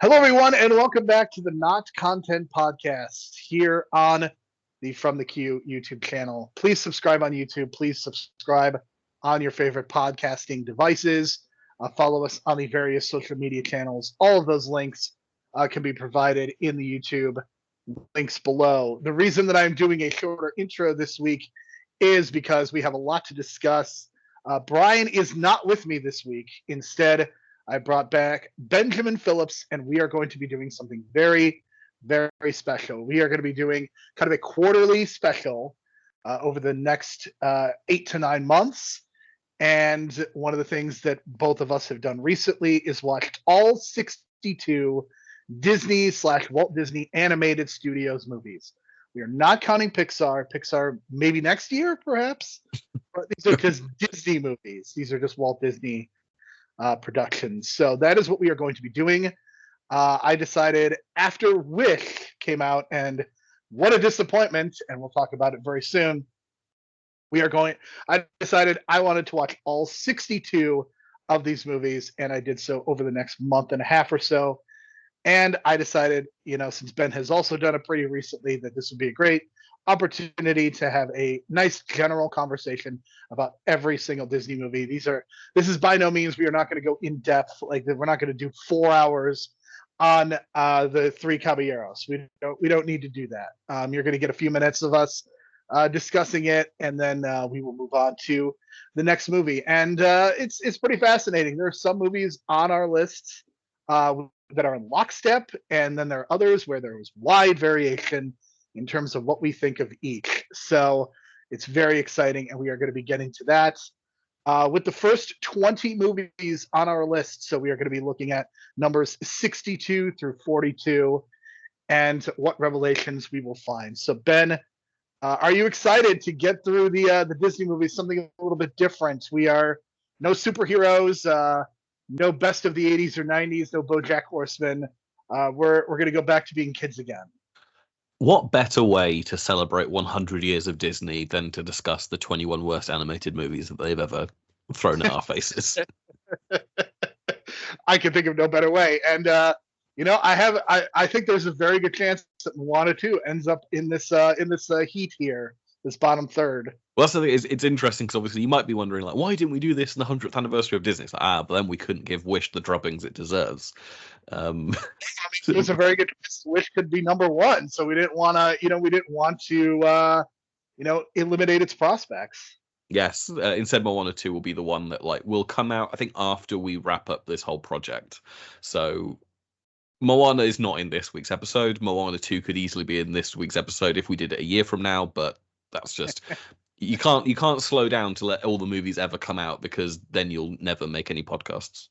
Hello, everyone, and welcome back to the Not Content Podcast here on the From the Queue YouTube channel. Please subscribe on YouTube. Please subscribe on your favorite podcasting devices. Follow us on the various social media channels. All of those links can be provided in the YouTube links below. The reason that I'm doing a shorter intro this week is because we have a lot to discuss. Brian is not with me this week. Instead, I brought back Benjamin Phillips, and we are going to be doing something very, very special. We are going to be doing kind of a quarterly special over the next 8 to 9 months. And one of the things that both of us have done recently is watched all 62 Disney/Walt Disney animated studios movies. We are not counting Pixar. Pixar maybe next year, perhaps. But these are just Disney movies. These are just Walt Disney productions. So that is what we are going to be doing. I decided after Wish came out, and what a disappointment, and we'll talk about it very soon. I decided I wanted to watch all 62 of these movies, and I did so over the next month and a half or so. And I decided, since Ben has also done it pretty recently, that this would be a great opportunity to have a nice general conversation about every single Disney movie. This is by no means, we are not going to go in depth. Like, we're not going to do 4 hours on the Three Caballeros. We don't need to do that. You're going to get a few minutes of us discussing it, and then we will move on to the next movie. And it's pretty fascinating. There are some movies on our lists that are in lockstep, and then there are others where there is wide variation in terms of what we think of each. So it's very exciting, and we are going to be getting to that with the first 20 movies on our list. So we are going to be looking at numbers 62 through 42 and what revelations we will find. So Ben, are you excited to get through the Disney movies, something a little bit different? We are no superheroes, no best of the 80s or 90s, no BoJack Horseman. We're going to go back to being kids again. What better way to celebrate 100 years of Disney than to discuss the 21 worst animated movies that they've ever thrown at our faces? I can think of no better way. And, I think there's a very good chance that Moana 2 ends up in this heat here, this bottom third. Well, that's the thing. It's interesting because obviously you might be wondering, like, why didn't we do this in the 100th anniversary of Disney? It's like, but then we couldn't give Wish the droppings it deserves. It was a very good choice. Wish could be number one, so we didn't want to, eliminate its prospects. Yes, instead Moana 2 will be the one that will come out, I think, after we wrap up this whole project. So Moana is not in this week's episode. Moana 2 could easily be in this week's episode if we did it a year from now, but that's just you can't slow down to let all the movies ever come out, because then you'll never make any podcasts.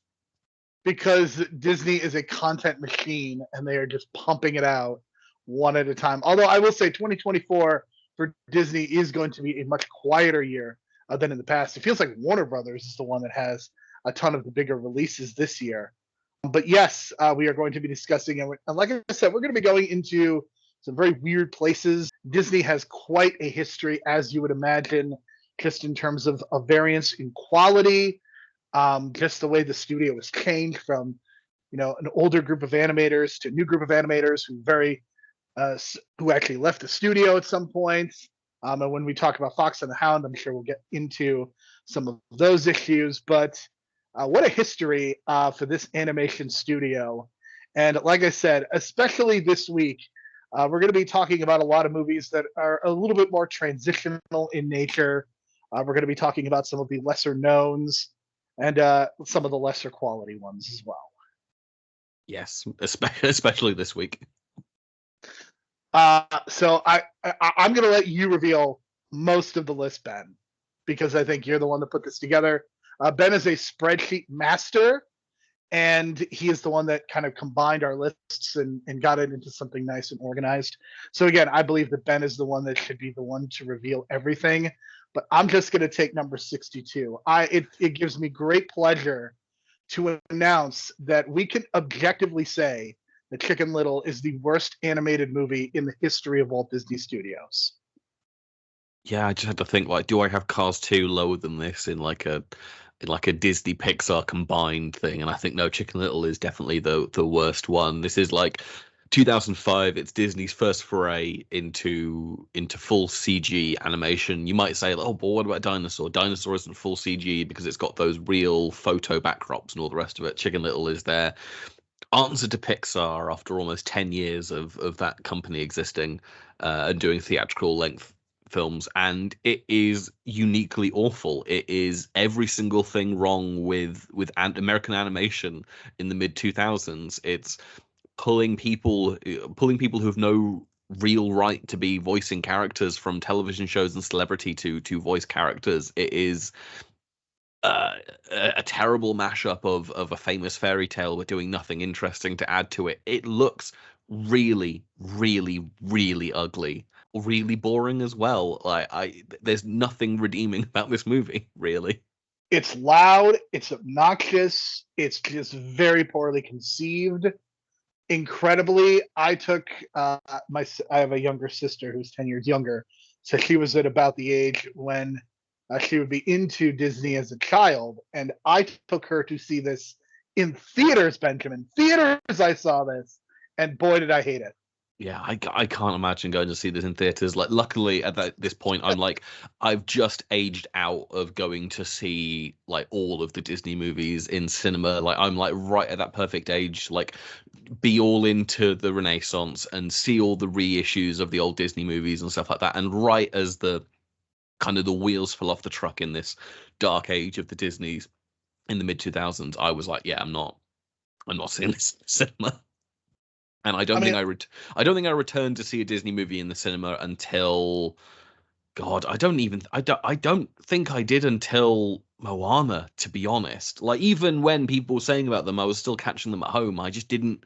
Because Disney is a content machine and they are just pumping it out one at a time. Although I will say 2024 for Disney is going to be a much quieter year than in the past. It feels like Warner Brothers is the one that has a ton of the bigger releases this year. But yes, we are going to be discussing, and like I said, we're going to be going into some very weird places. Disney has quite a history, as you would imagine, just in terms of a variance in quality, just the way the studio has changed from, an older group of animators to a new group of animators who actually left the studio at some point. And when we talk about Fox and the Hound, I'm sure we'll get into some of those issues. But what a history for this animation studio. And like I said, especially this week, we're going to be talking about a lot of movies that are a little bit more transitional in nature. We're going to be talking about some of the lesser knowns and some of the lesser quality ones as well. Yes, especially this week. So I'm going to let you reveal most of the list, Ben, because I think you're the one that put this together. Ben is a spreadsheet master, and he is the one that kind of combined our lists and got it into something nice and organized. So again, I believe that Ben is the one that should be the one to reveal everything, but I'm just going to take number 62. It gives me great pleasure to announce that we can objectively say that Chicken Little is the worst animated movie in the history of Walt Disney Studios. Yeah, I just had to think, do I have Cars 2 lower than this in a like a Disney Pixar combined thing, and I think no, Chicken Little is definitely the worst one. This is like 2005. It's Disney's first foray into full CG animation. You might say, oh, but what about Dinosaur? Dinosaur isn't full CG because it's got those real photo backdrops and all the rest of it. Chicken Little is their answer to Pixar after almost 10 years of that company existing and doing theatrical length films, and it is uniquely awful. It is every single thing wrong with American animation in the mid 2000s. It's pulling people who have no real right to be voicing characters from television shows and celebrity to voice characters. It is a terrible mashup of a famous fairy tale with doing nothing interesting to add to it. It looks really, really, really ugly, really boring as well. There's nothing redeeming about this movie, really. It's loud, it's obnoxious, it's just very poorly conceived. Incredibly, I took I have a younger sister who's 10 years younger, so she was at about the age when she would be into Disney as a child, and I took her to see this in theaters, Benjamin. Theaters, I saw this, and boy, did I hate it. Yeah, I can't imagine going to see this in theaters. Like, luckily at this point, I've just aged out of going to see like all of the Disney movies in cinema. Like, I'm like right at that perfect age, like be all into the Renaissance and see all the reissues of the old Disney movies and stuff like that. And right as the kind of the wheels fell off the truck in this dark age of the Disneys in the mid 2000s, I was like, yeah, I'm not seeing this in cinema. And I don't think I returned to see a Disney movie in the cinema until, God, I don't think I did until Moana, to be honest. Like, even when people were saying about them, I was still catching them at home. I just didn't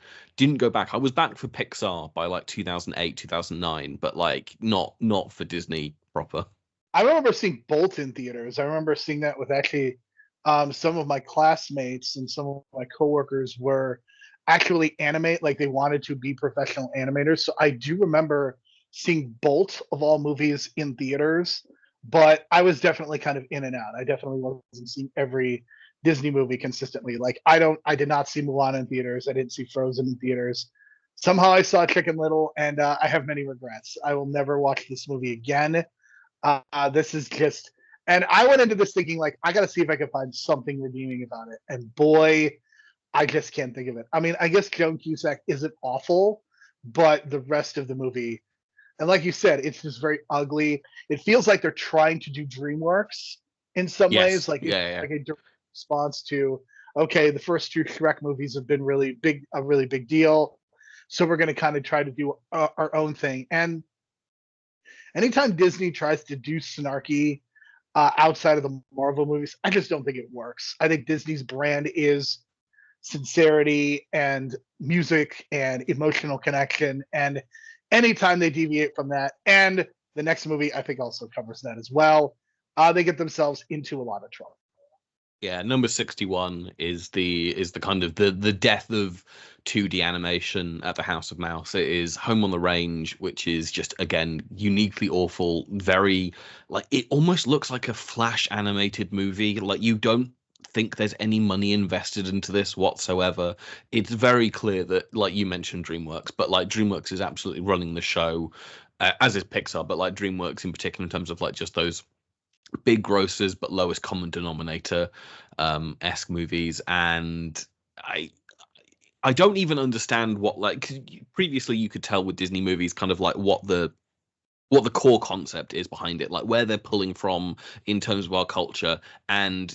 go back. I was back for Pixar by like 2008, 2009, but like not for Disney proper. I remember seeing Bolt in theaters. I remember seeing that with actually some of my classmates, and some of my coworkers were actually animate, like they wanted to be professional animators. So I do remember seeing Bolt of all movies in theaters, but I was definitely kind of in and out. I definitely wasn't seeing every Disney movie consistently. Like I did not see Mulan in theaters. I didn't see Frozen in theaters. Somehow I saw Chicken Little, and I have many regrets. I will never watch this movie again. This is just, and I went into this thinking like I got to see if I can find something redeeming about it, and boy, I just can't think of it. I mean, I guess Joan Cusack isn't awful, but the rest of the movie, and like you said, it's just very ugly. It feels like they're trying to do DreamWorks in some ways, like like a direct response to, okay, the first two Shrek movies have been a really big deal, so we're going to kind of try to do our own thing. And anytime Disney tries to do snarky outside of the Marvel movies, I just don't think it works. I think Disney's brand is sincerity and music and emotional connection, and anytime they deviate from that, and the next movie I think also covers that as well, they get themselves into a lot of trouble. Yeah, number 61 is the kind of the death of 2D animation at the House of Mouse. It is Home on the Range, which is just, again, uniquely awful. Very, like, it almost looks like a Flash animated movie. Like, you don't think there's any money invested into this whatsoever. It's very clear that, like you mentioned, DreamWorks, but like DreamWorks is absolutely running the show, as is Pixar, but like DreamWorks in particular in terms of like just those big grosses but lowest common denominator esque movies. And I don't even understand what, like, 'cause previously you could tell with Disney movies kind of like what the core concept is behind it, like where they're pulling from in terms of our culture. And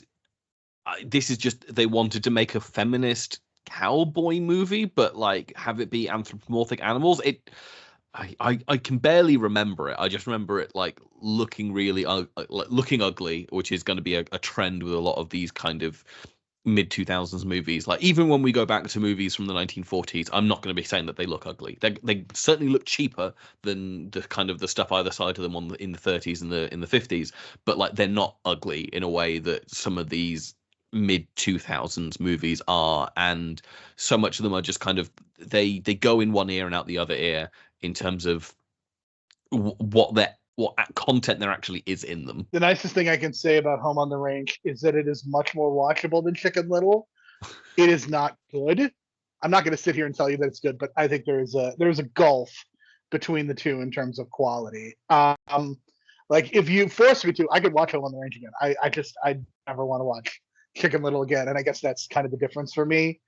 this is just, they wanted to make a feminist cowboy movie, but like have it be anthropomorphic animals. I can barely remember it. I just remember it like looking really looking ugly, which is going to be a trend with a lot of these kind of mid 2000s movies. Like, even when we go back to movies from the 1940s, I'm not going to be saying that they look ugly. They certainly look cheaper than the kind of the stuff either side of them in the 30s and in the 50s, but like they're not ugly in a way that some of these mid 2000s movies are. And so much of them are just kind of, they go in one ear and out the other ear in terms of what they're content there actually is in them. The nicest thing I can say about Home on the Range is that it is much more watchable than Chicken Little. It is not good. I'm not going to sit here and tell you that it's good, but I think there's a gulf between the two in terms of quality. Like if you force me to, I could watch Home on the Range again. I never want to watch Chicken Little again, and I guess that's kind of the difference for me.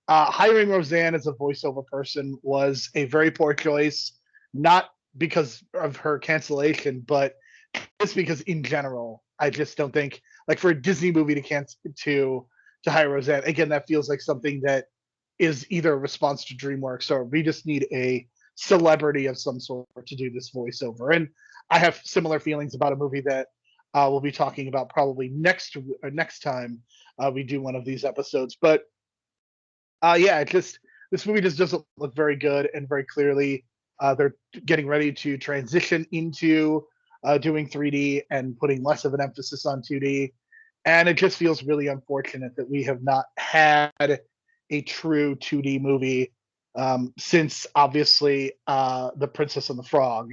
Hiring Roseanne as a voiceover person was a very poor choice, not because of her cancellation, but just because in general, I just don't think like for a Disney movie to hire Roseanne again, that feels like something that is either a response to DreamWorks or we just need a celebrity of some sort to do this voiceover. And I have similar feelings about a movie that we'll be talking about probably next time we do one of these episodes. But yeah, this movie just doesn't look very good, and very clearly they're getting ready to transition into doing 3D and putting less of an emphasis on 2D. And it just feels really unfortunate that we have not had a true 2D movie since obviously The Princess and the Frog.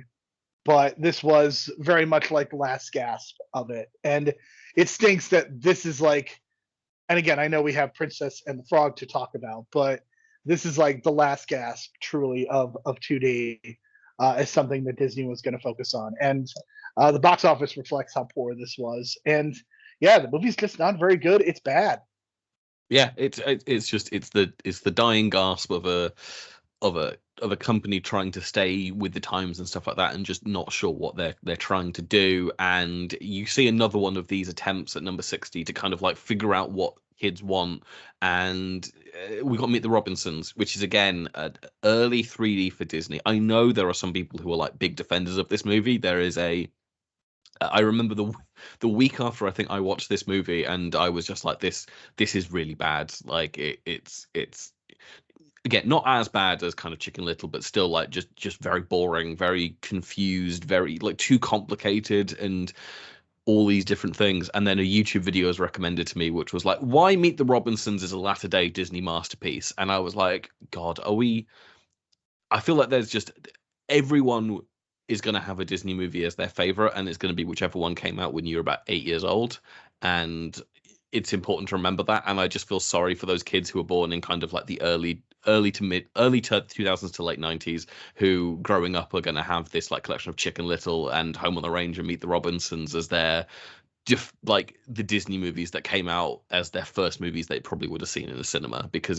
But this was very much like the last gasp of it. And it stinks that this is like, and again, I know we have Princess and the Frog to talk about, but this is like the last gasp truly of 2D as something that Disney was going to focus on. And the box office reflects how poor this was. And yeah, the movie's just not very good. It's bad. Yeah, it's the dying gasp of a company trying to stay with the times and stuff like that, and just not sure what they're trying to do. And you see another one of these attempts at number 60 to kind of like figure out what kids want. And we got Meet the Robinsons, which is again an early 3D for Disney. I know there are some people who are like big defenders of this movie. I remember the week after I think I watched this movie, and I was just like, this is really bad. Like it's again not as bad as kind of Chicken Little, but still like just very boring, very confused, very like too complicated, and all these different things. And then a YouTube video was recommended to me, which was like, why Meet the Robinsons is a latter day Disney masterpiece. And I was like, God, I feel like there's just everyone is going to have a Disney movie as their favorite, and it's going to be whichever one came out when you were about 8 years old. And it's important to remember that. And I just feel sorry for those kids who were born in kind of like the early to 2000s to late 90s, who growing up are going to have this like collection of Chicken Little and Home on the Range and Meet the Robinsons as their like the Disney movies that came out as their first movies they probably would have seen in the cinema, because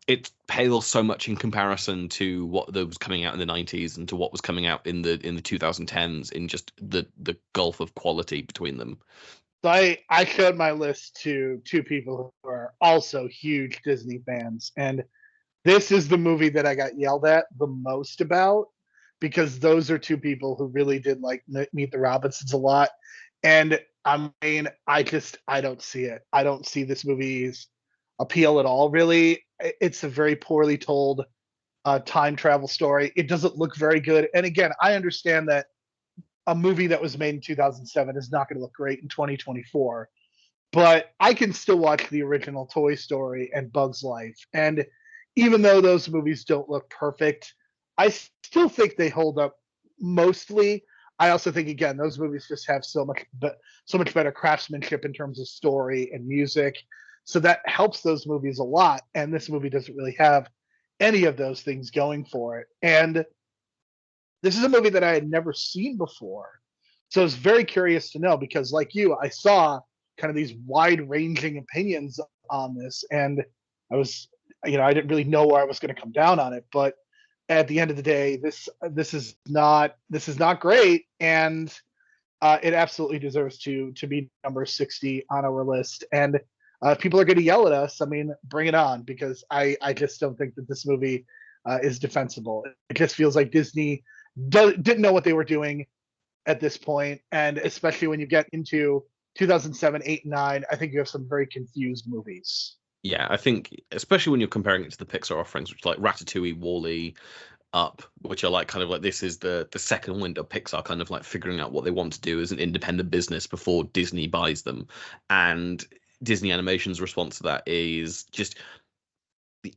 it pales so much in comparison to what was coming out in the 90s and to what was coming out in the 2010s, in just the gulf of quality between them. So I showed my list to two people who are also huge Disney fans, and this is the movie that I got yelled at the most about, because those are two people who really did like Meet the Robinsons a lot. And I mean, I don't see it. I don't see this movie's appeal at all, really. It's a very poorly told time travel story. It doesn't look very good. And again, I understand that a movie that was made in 2007 is not going to look great in 2024, but I can still watch the original Toy Story and Bug's Life. And even though those movies don't look perfect, I still think they hold up mostly. I also think, again, those movies just have so much better craftsmanship in terms of story and music. So that helps those movies a lot. And this movie doesn't really have any of those things going for it. And this is a movie that I had never seen before. So I was very curious to know, because like you, I saw kind of these wide ranging opinions on this. And I was, I didn't really know where I was going to come down on it. But at the end of the day, this is not great. And it absolutely deserves to be number 60 on our list. And people are going to yell at us. I mean, bring it on, because I just don't think that this movie is defensible. It just feels like Disney didn't know what they were doing at this point, and especially when you get into 2007, 8, and 9, I think you have some very confused movies. Yeah, I think especially when you're comparing it to the Pixar offerings, which are like Ratatouille, Wall-E, Up, which are like kind of like, this is the second window of Pixar kind of like figuring out what they want to do as an independent business before Disney buys them. And Disney Animation's response to that is just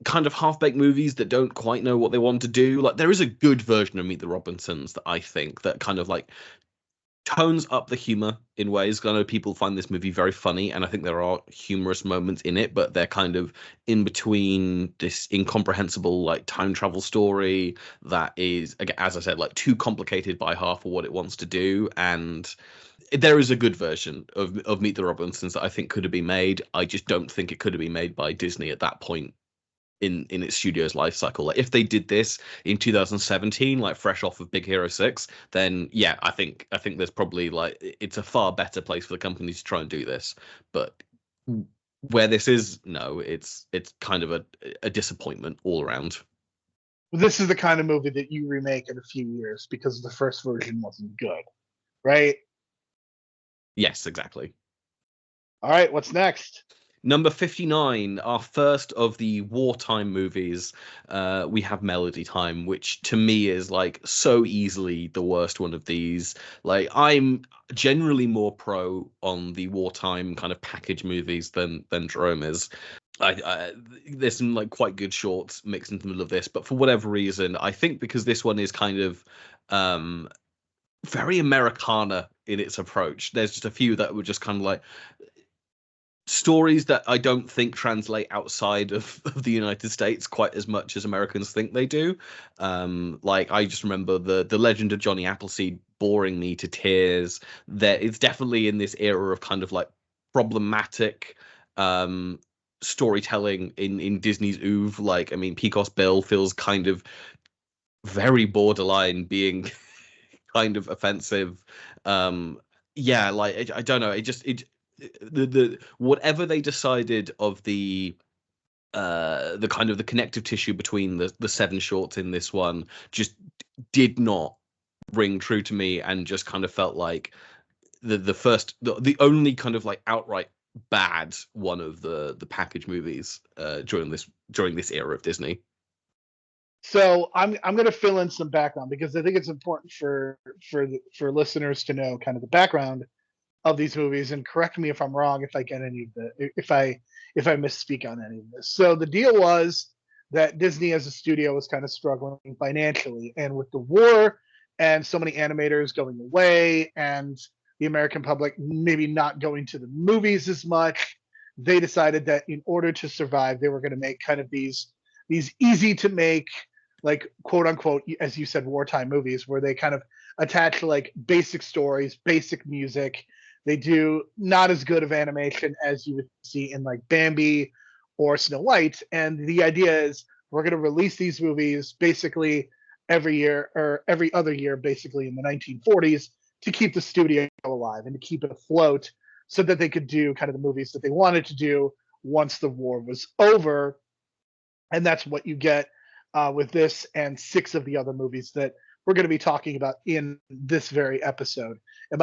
kind of half-baked movies that don't quite know what they want to do. Like there is a good version of Meet the Robinsons that I think that kind of like tones up the humor in ways. I know people find this movie very funny, and I think there are humorous moments in it, but they're kind of in between this incomprehensible like time travel story that is, again, as I said, like too complicated by half for what it wants to do. And there is a good version of Meet the Robinsons that I think could have been made. I just don't think it could have been made by Disney at that point in its studio's life cycle. Like if they did this in 2017, like fresh off of Big Hero 6, then yeah, I think there's probably like it's a far better place for the company to try and do this. But where this is, no, it's kind of a disappointment all around. This is the kind of movie that you remake in a few years because the first version wasn't good, right? Yes, exactly. All right, what's next? Number 59, our first of the wartime movies, we have Melody Time, which to me is like so easily the worst one of these. Like I'm generally more pro on the wartime kind of package movies than Jerome is. There's some like quite good shorts mixed into the middle of this, but for whatever reason, I think because this one is kind of very Americana in its approach. There's just a few that were just kind of like stories that I don't think translate outside of the United States quite as much as Americans think they do. Like I just remember the Legend of Johnny Appleseed boring me to tears. It's definitely in this era of kind of like problematic storytelling in Disney's oeuvre. Like I mean, Pecos Bill feels kind of very borderline being kind of offensive. Yeah, like I don't know. The whatever they decided of the kind of the connective tissue between the seven shorts in this one just did not ring true to me, and just kind of felt like the only kind of like outright bad one of the package movies during this era of Disney. So I'm going to fill in some background because I think it's important for listeners to know kind of the background of these movies, and correct me if I'm wrong if I get any of the if I misspeak on any of this. So the deal was that Disney as a studio was kind of struggling financially, and with the war and so many animators going away and the American public maybe not going to the movies as much, they decided that in order to survive, they were going to make kind of these easy to make, like quote unquote, as you said, wartime movies where they kind of attach like basic stories, basic music. They do not as good of animation as you would see in like Bambi or Snow White. And the idea is we're going to release these movies basically every year or every other year, basically in the 1940s, to keep the studio alive and to keep it afloat so that they could do kind of the movies that they wanted to do once the war was over. And that's what you get with this and 6 of the other movies that we're going to be talking about in this very episode. Am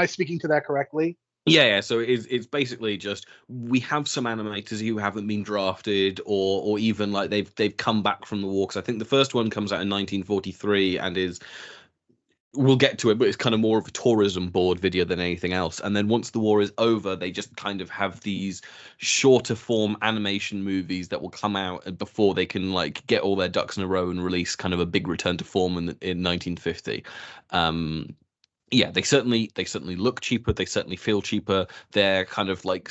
I speaking to that correctly? Yeah. So it's basically just we have some animators who haven't been drafted, or even like they've come back from the war. Because I think the first one comes out in 1943 and is, we'll get to it, but it's kind of more of a tourism board video than anything else. And then once the war is over, they just kind of have these shorter form animation movies that will come out before they can like get all their ducks in a row and release kind of a big return to form in 1950. Yeah, they certainly look cheaper. They certainly feel cheaper. They're kind of like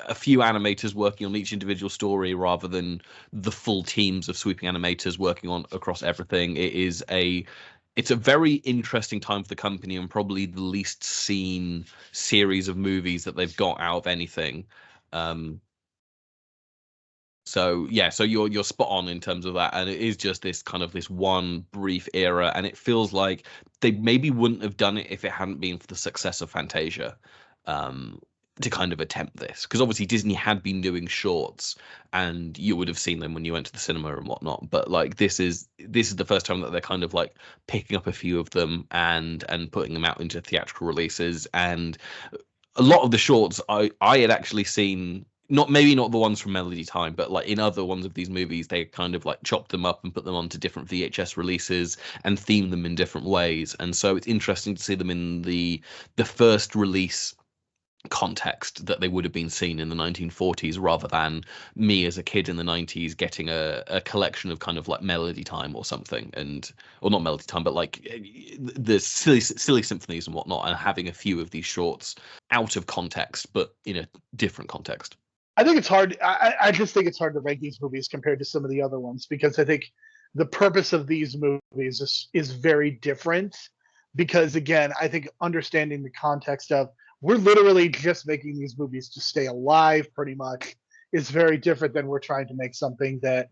a few animators working on each individual story rather than the full teams of sweeping animators working on across everything. It's a very interesting time for the company, and probably the least seen series of movies that they've got out of anything. So yeah, so you're spot on in terms of that, and it is just this kind of this one brief era, and it feels like they maybe wouldn't have done it if it hadn't been for the success of Fantasia, to kind of attempt this, because obviously Disney had been doing shorts, and you would have seen them when you went to the cinema and whatnot. But like this is the first time that they're kind of like picking up a few of them and putting them out into theatrical releases, and a lot of the shorts I had actually seen. Maybe not the ones from Melody Time, but like in other ones of these movies, they kind of like chopped them up and put them onto different VHS releases and themed them in different ways. And so it's interesting to see them in the first release context that they would have been seen in the 1940s, rather than me as a kid in the 90s getting a collection of kind of like Melody Time or something, or not Melody Time, but like the silly symphonies and whatnot, and having a few of these shorts out of context, but in a different context. I think it's hard. I just think it's hard to rank these movies compared to some of the other ones, because I think the purpose of these movies is very different. Because again, I think understanding the context of, we're literally just making these movies to stay alive, pretty much, is very different than we're trying to make something that,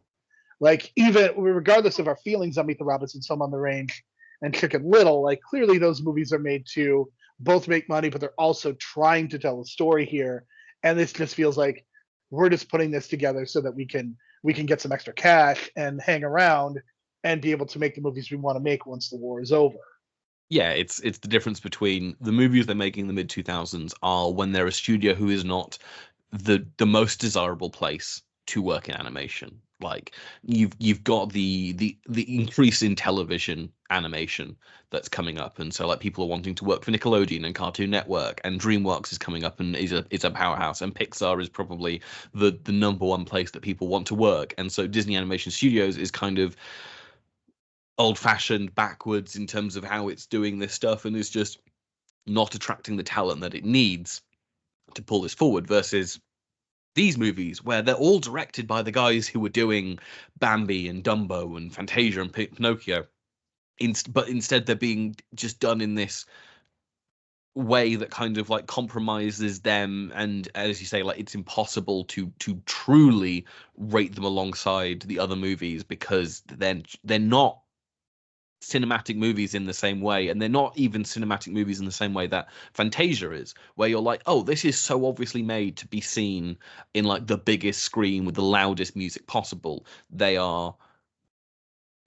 like, even regardless of our feelings on Meet the Robinsons, Home on the Range, and Chicken Little, like, clearly those movies are made to both make money, but they're also trying to tell a story here. And this just feels like we're just putting this together so that we can get some extra cash and hang around and be able to make the movies we want to make once the war is over. Yeah, it's the difference between the movies they're making in the mid 2000s are when they're a studio who is not the most desirable place to work in animation. Like, you've got the increase in television animation that's coming up, and so like people are wanting to work for Nickelodeon and Cartoon Network, and DreamWorks is coming up and is a powerhouse, and Pixar is probably the number one place that people want to work. And so Disney Animation Studios is kind of old-fashioned, backwards in terms of how it's doing this stuff, and is just not attracting the talent that it needs to pull this forward, versus these movies where they're all directed by the guys who were doing Bambi and Dumbo and Fantasia and Pinocchio, but instead they're being just done in this way that kind of like compromises them, and as you say, like, it's impossible to truly rate them alongside the other movies, because then they're not cinematic movies in the same way, and they're not even cinematic movies in the same way that Fantasia is, where you're like, oh, this is so obviously made to be seen in like the biggest screen with the loudest music possible. They are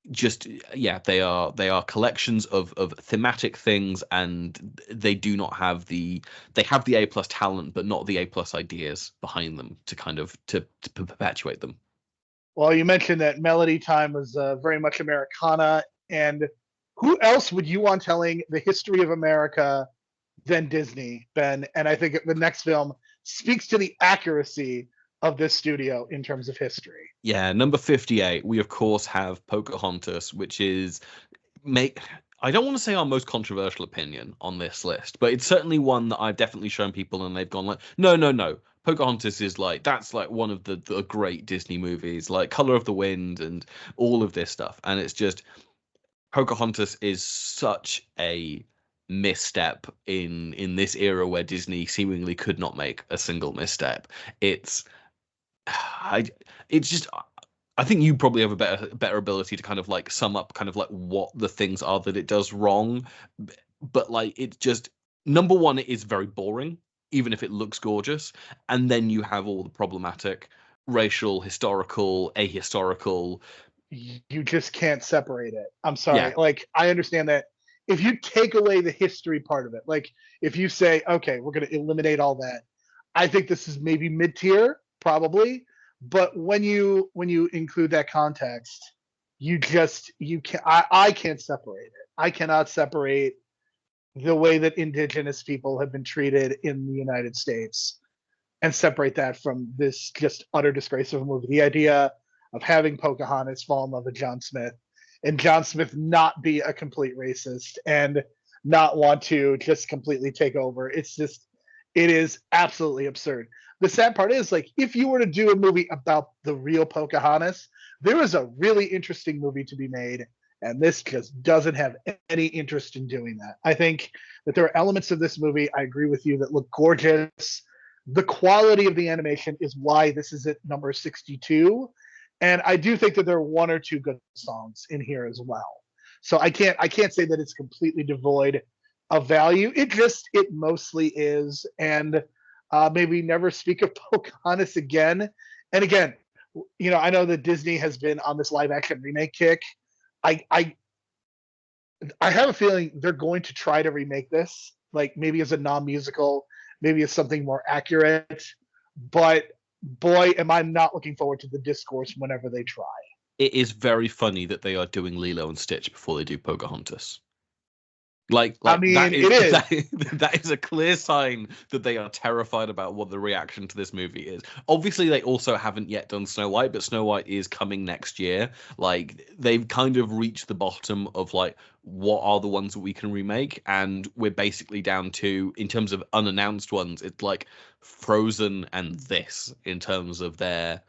just, yeah, they are collections of thematic things, and they do not have they have the A+ talent, but not the A+ ideas behind them to kind of to perpetuate them. Well, you mentioned that Melody Time was very much Americana, and who else would you want telling the history of America than Disney, Ben? And I think the next film speaks to the accuracy of this studio in terms of history. Yeah, number 58, we of course have Pocahontas, which is I don't want to say our most controversial opinion on this list, but it's certainly one that I've definitely shown people and they've gone like, no. Pocahontas is like, that's like one of the great Disney movies, like Color of the Wind and all of this stuff. And it's just, Pocahontas is such a misstep in this era where Disney seemingly could not make a single misstep. It's just, I think you probably have a better ability to kind of like sum up kind of like what the things are that it does wrong. But like, it's just, number one, it is very boring, even if it looks gorgeous. And then you have all the problematic racial, historical, ahistorical. You just can't separate it. I'm sorry. Yeah. Like, I understand that if you take away the history part of it, like if you say, okay, we're going to eliminate all that, I think this is maybe mid-tier, probably. But when you include that context, you can't. I can't separate it. I cannot separate the way that indigenous people have been treated in the United States and separate that from this just utter disgrace of a movie. The idea of having Pocahontas fall in love with John Smith, and John Smith not be a complete racist and not want to just completely take over. It is absolutely absurd. The sad part is, like, if you were to do a movie about the real Pocahontas, there is a really interesting movie to be made, and this just doesn't have any interest in doing that. I think that there are elements of this movie, I agree with you, that look gorgeous. The quality of the animation is why this is at number 62. And I do think that there are one or two good songs in here as well. So I can't say that it's completely devoid of value. It mostly is. And maybe never speak of Pocahontas again. And again, I know that Disney has been on this live action remake kick. I have a feeling they're going to try to remake this, like maybe as a non-musical, maybe as something more accurate. But boy, am I not looking forward to the discourse whenever they try. It is very funny that they are doing Lilo and Stitch before they do Pocahontas. I mean, that is, it is. that is a clear sign that they are terrified about what the reaction to this movie is. Obviously, they also haven't yet done Snow White, but Snow White is coming next year. Like, they've kind of reached the bottom of like what are the ones that we can remake, and we're basically down to, in terms of unannounced ones, it's like Frozen and this in terms of their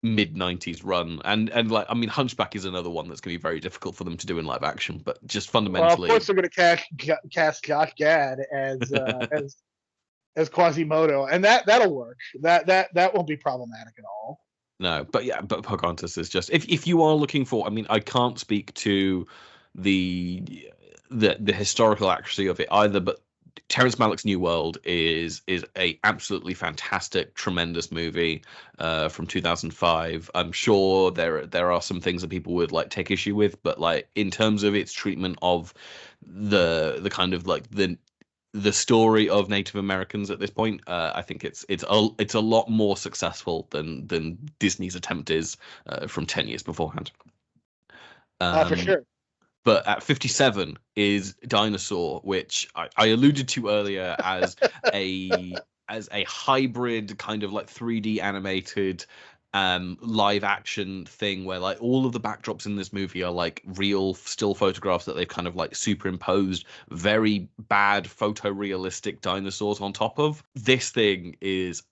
mid-90s run, and like, I mean, Hunchback is another one that's going to be very difficult for them to do in live action, but just fundamentally, Well, of course they're going to cast Josh Gad as Quasimodo, and that'll work. That won't be problematic at all. No, but yeah, but Pocahontas is just, if you are looking for, I mean, I can't speak to the historical accuracy of it either, but Terrence Malick's New World is a absolutely fantastic, tremendous movie from 2005. I'm sure there are some things that people would like take issue with, but like in terms of its treatment of the kind of like the story of Native Americans at this point, I think it's a lot more successful than Disney's attempt is from 10 years beforehand. For sure. But at 57 is Dinosaur, which I alluded to earlier as a hybrid kind of like 3D animated live action thing, where like all of the backdrops in this movie are like real still photographs that they've kind of like superimposed very bad photorealistic dinosaurs on top of. This thing is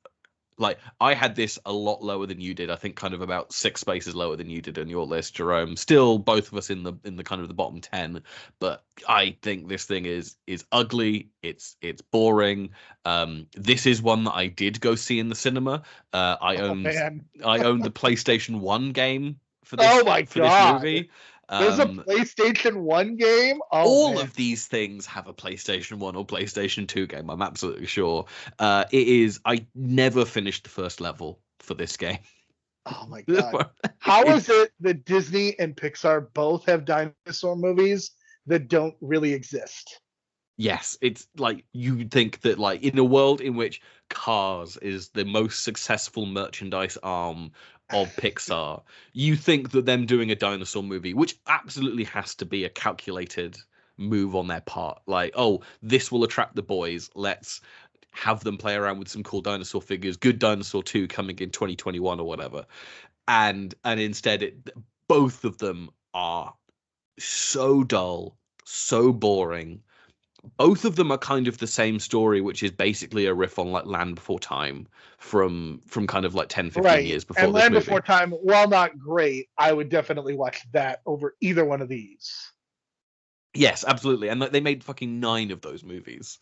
like, I had this a lot lower than you did. I think kind of about 6 spaces lower than you did on your list, Jerome. Still, both of us in the kind of the bottom 10. But I think this thing is ugly. It's boring. This is one that I did go see in the cinema. I owned the PlayStation 1 game for this. Oh my for God. this movie. There's a PlayStation 1 game? All of these things have a PlayStation 1 or PlayStation 2 game, I'm absolutely sure. It is... I never finished the first level for this game. Oh my God. How is it that Disney and Pixar both have dinosaur movies that don't really exist? Yes, it's like, you'd think that like in a world in which Cars is the most successful merchandise arm of Pixar, you think that them doing a dinosaur movie, which absolutely has to be a calculated move on their part, like, oh, this will attract the boys, let's have them play around with some cool dinosaur figures, Good Dinosaur 2 coming in 2021 or whatever, and instead both of them are so dull, so boring. Both of them are kind of the same story, which is basically a riff on like Land Before Time from kind of like 10-15 years before and this Land movie. Before Time, while not great, I would definitely watch that over either one of these. Yes, absolutely. And they made fucking 9 of those movies.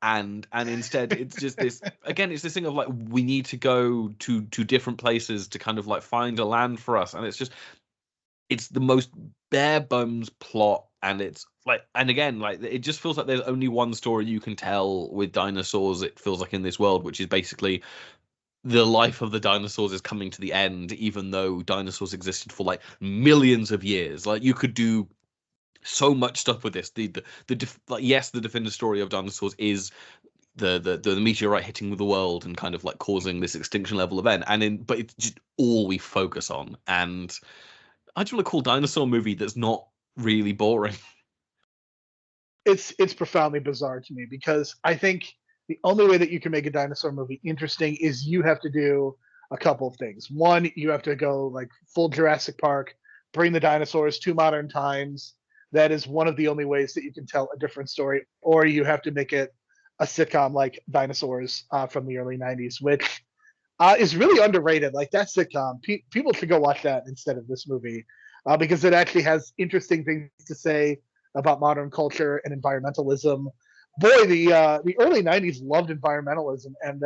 And instead it's just this, again, it's this thing of like, we need to go to different places to kind of like find a land for us. And it's the most bare bones plot, and it's like, and again, like, it just feels like there's only one story you can tell with dinosaurs, it feels like, in this world, which is basically the life of the dinosaurs is coming to the end, even though dinosaurs existed for like millions of years. Like, you could do so much stuff with this. Yes, the definitive story of dinosaurs is the meteorite hitting the world and kind of like causing this extinction level event, but it's just all we focus on. And I just want a cool dinosaur movie that's not really boring. It's profoundly bizarre to me, because I think the only way that you can make a dinosaur movie interesting is you have to do a couple of things. One, you have to go like full Jurassic Park, bring the dinosaurs to modern times. That is one of the only ways that you can tell a different story. Or you have to make it a sitcom like Dinosaurs from the early 90s, which is really underrated. Like, that sitcom, people should go watch that instead of this movie, because it actually has interesting things to say about modern culture and environmentalism. Boy, the early 90s loved environmentalism, and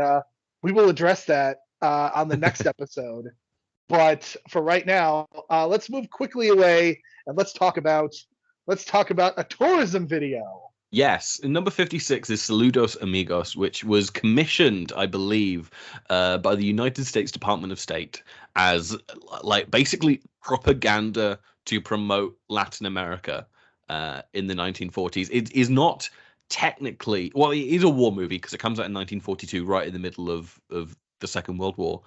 we will address that on the next episode. But for right now, let's move quickly away and let's talk about a tourism video. Yes, number 56 is Saludos Amigos, which was commissioned, I believe, by the United States Department of State as like basically propaganda to promote Latin America in the 1940s. It is not technically, well, it is a war movie because it comes out in 1942, right in the middle of the Second World War.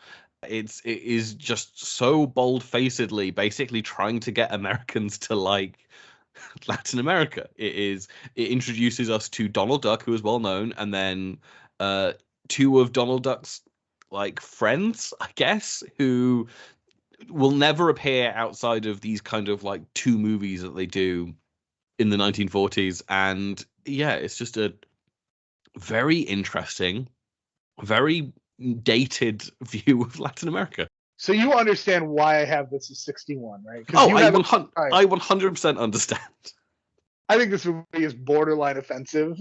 It is just so bold-facedly basically trying to get Americans to like Latin America. It introduces us to Donald Duck, who is well known, and then two of Donald Duck's like friends, I guess, who will never appear outside of these kind of like two movies that they do in the 1940s. And yeah, it's just a very interesting, very dated view of Latin America. So you understand why I have this as 61, right? Oh, I 100% understand. I think this movie is borderline offensive.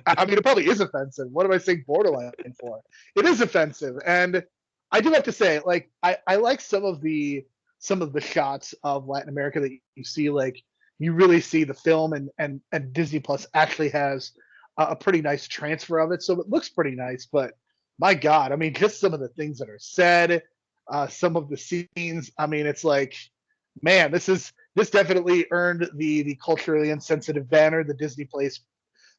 I mean, it probably is offensive. What am I saying borderline for? It is offensive, and I do have to say, like, I like some of the shots of Latin America that you see, like, you really see the film, and Disney Plus actually has a pretty nice transfer of it, so it looks pretty nice. But my God, I mean, just some of the things that are said, some of the scenes. I mean, it's like, man, this definitely earned the culturally insensitive banner that Disney Place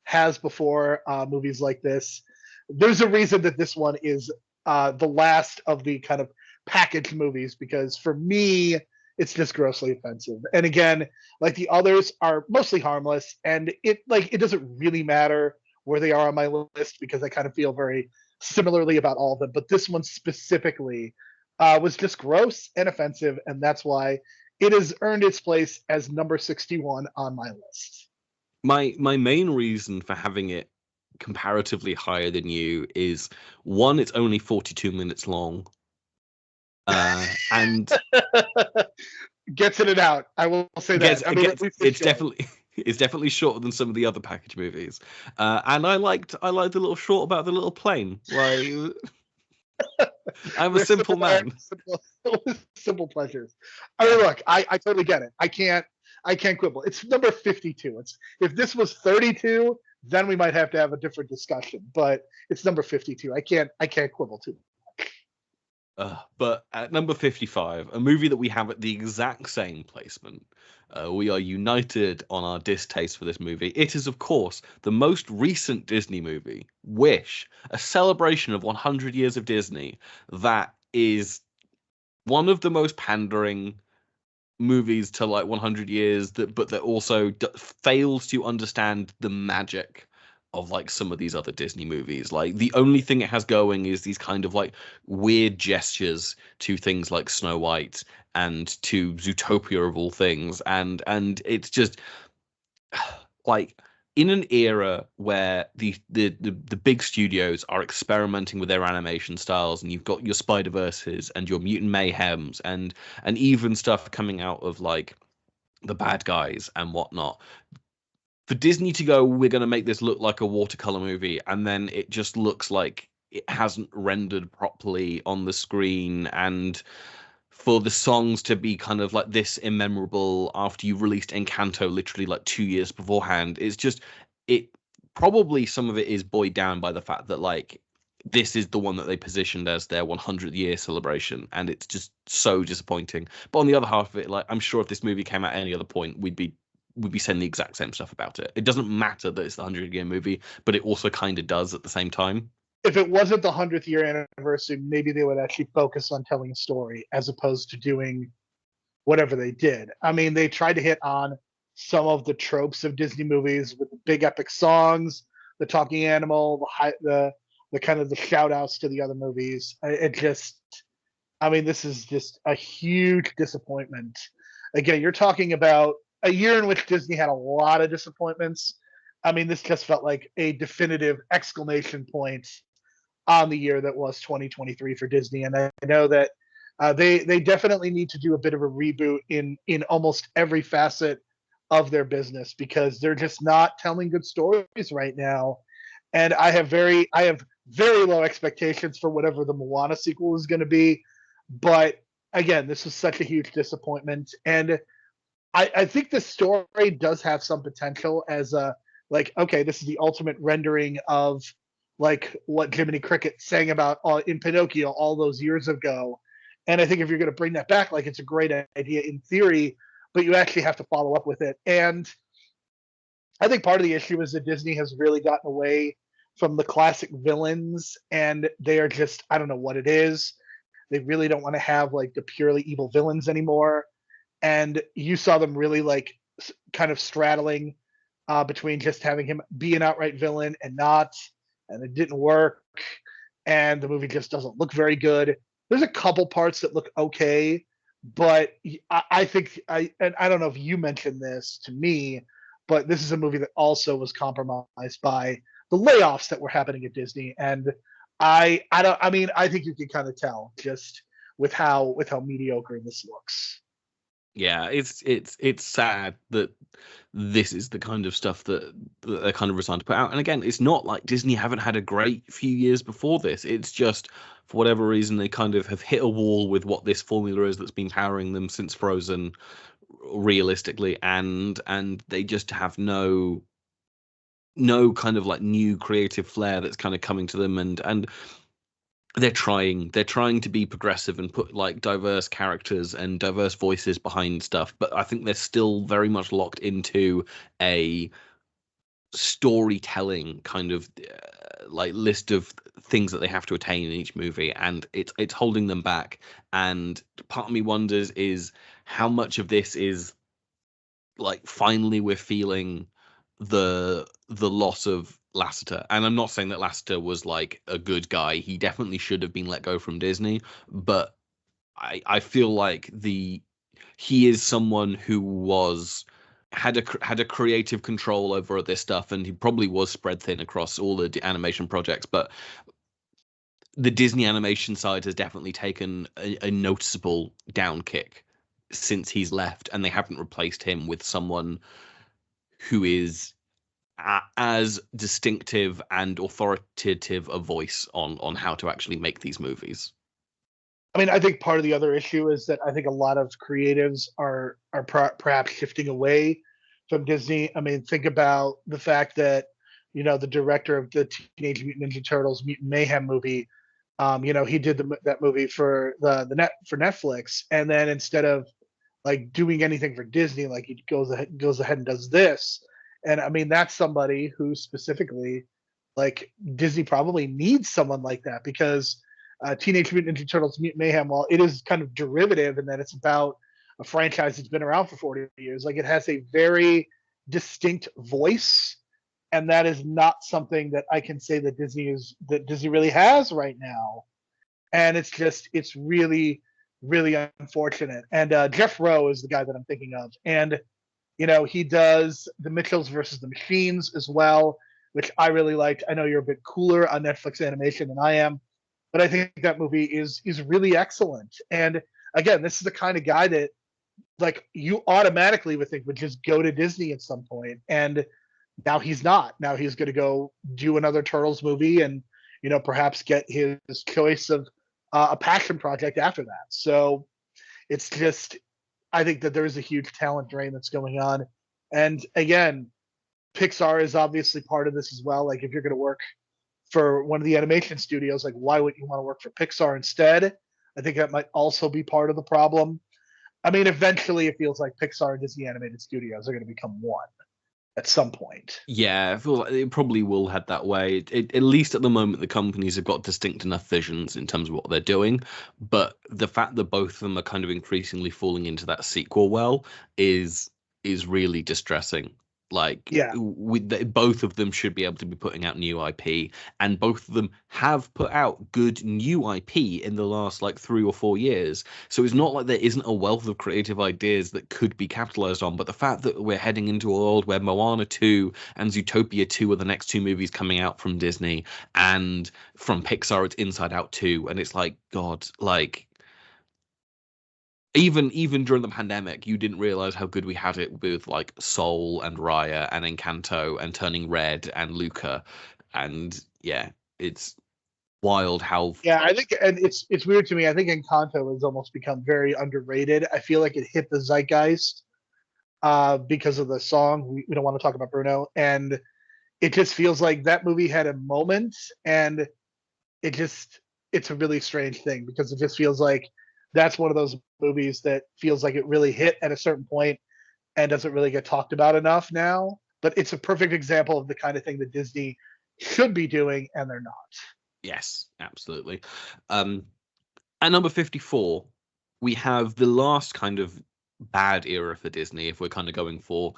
has before movies like this. There's a reason that this one is the last of the kind of packaged movies, because for me, it's just grossly offensive. And again, like, the others are mostly harmless, and it doesn't really matter where they are on my list, because I kind of feel very similarly about all of them. But this one specifically was just gross and offensive, and that's why it has earned its place as number 61 on my list. My main reason for having it comparatively higher than you is, one, it's only 42 minutes long. And gets in and out. I will say that. It's definitely shorter than some of the other package movies. And I liked the little short about the little plane. Like, I'm a simple man. Simple pleasures. I mean, look, I totally get it. I can't quibble. It's number 52. If this was 32, then we might have to have a different discussion. But it's number 52. I can't quibble too much. But at number 55, a movie that we have at the exact same placement, we are united on our distaste for this movie. It is, of course, the most recent Disney movie, Wish, a celebration of 100 years of Disney. That is one of the most pandering movies to like 100 years, but that also fails to understand the magic of like some of these other Disney movies. Like, the only thing it has going is these kind of like weird gestures to things like Snow White and to Zootopia of all things, and it's just like, in an era where the big studios are experimenting with their animation styles, and you've got your Spider-Verses and your Mutant Mayhems and even stuff coming out of like the Bad Guys and whatnot, for Disney to go, we're going to make this look like a watercolor movie, and then it just looks like it hasn't rendered properly on the screen, and for the songs to be kind of like this immemorable after you released Encanto literally like 2 years beforehand, it's just, it probably, some of it is buoyed down by the fact that like this is the one that they positioned as their 100th year celebration, and it's just so disappointing. But on the other half of it, like, I'm sure if this movie came out at any other point, we'd be saying the exact same stuff about it. It doesn't matter that it's the 100-year movie, but it also kind of does at the same time. If it wasn't the 100th year anniversary, maybe they would actually focus on telling a story as opposed to doing whatever they did. I mean, they tried to hit on some of the tropes of Disney movies with the big epic songs, the talking animal, the kind of the shout outs to the other movies. This is just a huge disappointment. Again, you're talking about a year in which Disney had a lot of disappointments. I mean, this just felt like a definitive exclamation point on the year that was 2023 for Disney. And I know that they definitely need to do a bit of a reboot in almost every facet of their business, because they're just not telling good stories right now. And I have very low expectations for whatever the Moana sequel is going to be. But again, this was such a huge disappointment. And I think the story does have some potential as okay, this is the ultimate rendering of like what Jiminy Cricket sang about in Pinocchio all those years ago. And I think if you're going to bring that back, like, it's a great idea in theory, but you actually have to follow up with it. And I think part of the issue is that Disney has really gotten away from the classic villains, and they are just, I don't know what it is. They really don't want to have like the purely evil villains anymore. And you saw them really like kind of straddling between just having him be an outright villain and not, and it didn't work, and the movie just doesn't look very good. There's a couple parts that look okay, but I think and I don't know if you mentioned this to me, but this is a movie that also was compromised by the layoffs that were happening at Disney, and I don't I mean I think you can kind of tell just with how mediocre this looks. Yeah, it's sad that this is the kind of stuff that they're kind of resigned to put out. And again, it's not like Disney haven't had a great few years before this. It's just for whatever reason they kind of have hit a wall with what this formula is that's been powering them since Frozen, realistically, and they just have no kind of like new creative flair that's kind of coming to them, and they're trying to be progressive and put like diverse characters and diverse voices behind stuff, but I think they're still very much locked into a storytelling kind of like list of things that they have to attain in each movie, and it's holding them back. And part of me wonders is how much of this is like finally we're feeling the loss of Lasseter. And I'm not saying that Lasseter was like a good guy. He definitely should have been let go from Disney, but I feel like he is someone who had a creative control over this stuff, and he probably was spread thin across all the animation projects, but the Disney animation side has definitely taken a noticeable down kick since he's left, and they haven't replaced him with someone who is as distinctive and authoritative a voice on how to actually make these movies. I mean, I think part of the other issue is that I think a lot of creatives are perhaps shifting away from Disney. I mean, think about the fact that the director of the Teenage Mutant Ninja Turtles Mutant Mayhem movie, he did that movie for for Netflix, and then instead of like doing anything for Disney, like he goes ahead and does this. And I mean, that's somebody who specifically, like Disney probably needs someone like that because Teenage Mutant Ninja Turtles Mutant Mayhem, while it is kind of derivative in that it's about a franchise that's been around for 40 years, like it has a very distinct voice, and that is not something that I can say that Disney really has right now. And it's really really unfortunate. And Jeff Rowe is the guy that I'm thinking of, and he does the Mitchells versus the Machines as well, which I really liked. I know you're a bit cooler on Netflix animation than I am, but I think that movie is really excellent. And again, this is the kind of guy that like you automatically would think would just go to Disney at some point, and now he's not. Now he's going to go do another Turtles movie, and perhaps get his choice of a passion project after that. So it's just, I think that there is a huge talent drain that's going on. And again, Pixar is obviously part of this as well. Like if you're going to work for one of the animation studios, like why wouldn't you want to work for Pixar instead? I think that might also be part of the problem. I mean, eventually it feels like Pixar and Disney animated studios are going to become one at some point. Yeah, I feel like it probably will head that way. At least at the moment, the companies have got distinct enough visions in terms of what they're doing. But the fact that both of them are kind of increasingly falling into that sequel well is really distressing. Like, Yeah, both of them should be able to be putting out new IP, and both of them have put out good new IP in the last like 3 or 4 years. So it's not like there isn't a wealth of creative ideas that could be capitalized on. But the fact that we're heading into a world where Moana 2 and Zootopia 2 are the next 2 movies coming out from Disney, and from Pixar it's Inside Out 2, and it's like, God, like even during the pandemic, you didn't realize how good we had it with like Soul and Raya and Encanto and Turning Red and Luca, and yeah, it's wild how. yeah. I think, and it's weird to me. I think Encanto has almost become very underrated. I feel like it hit the zeitgeist because of the song. We don't want to talk about Bruno, and it just feels like that movie had a moment, and it's a really strange thing because it just feels like that's one of those movies that feels like it really hit at a certain point and doesn't really get talked about enough now. But it's a perfect example of the kind of thing that Disney should be doing, and they're not. Yes, absolutely. At number 54, we have the last kind of bad era for Disney. If we're kind of going for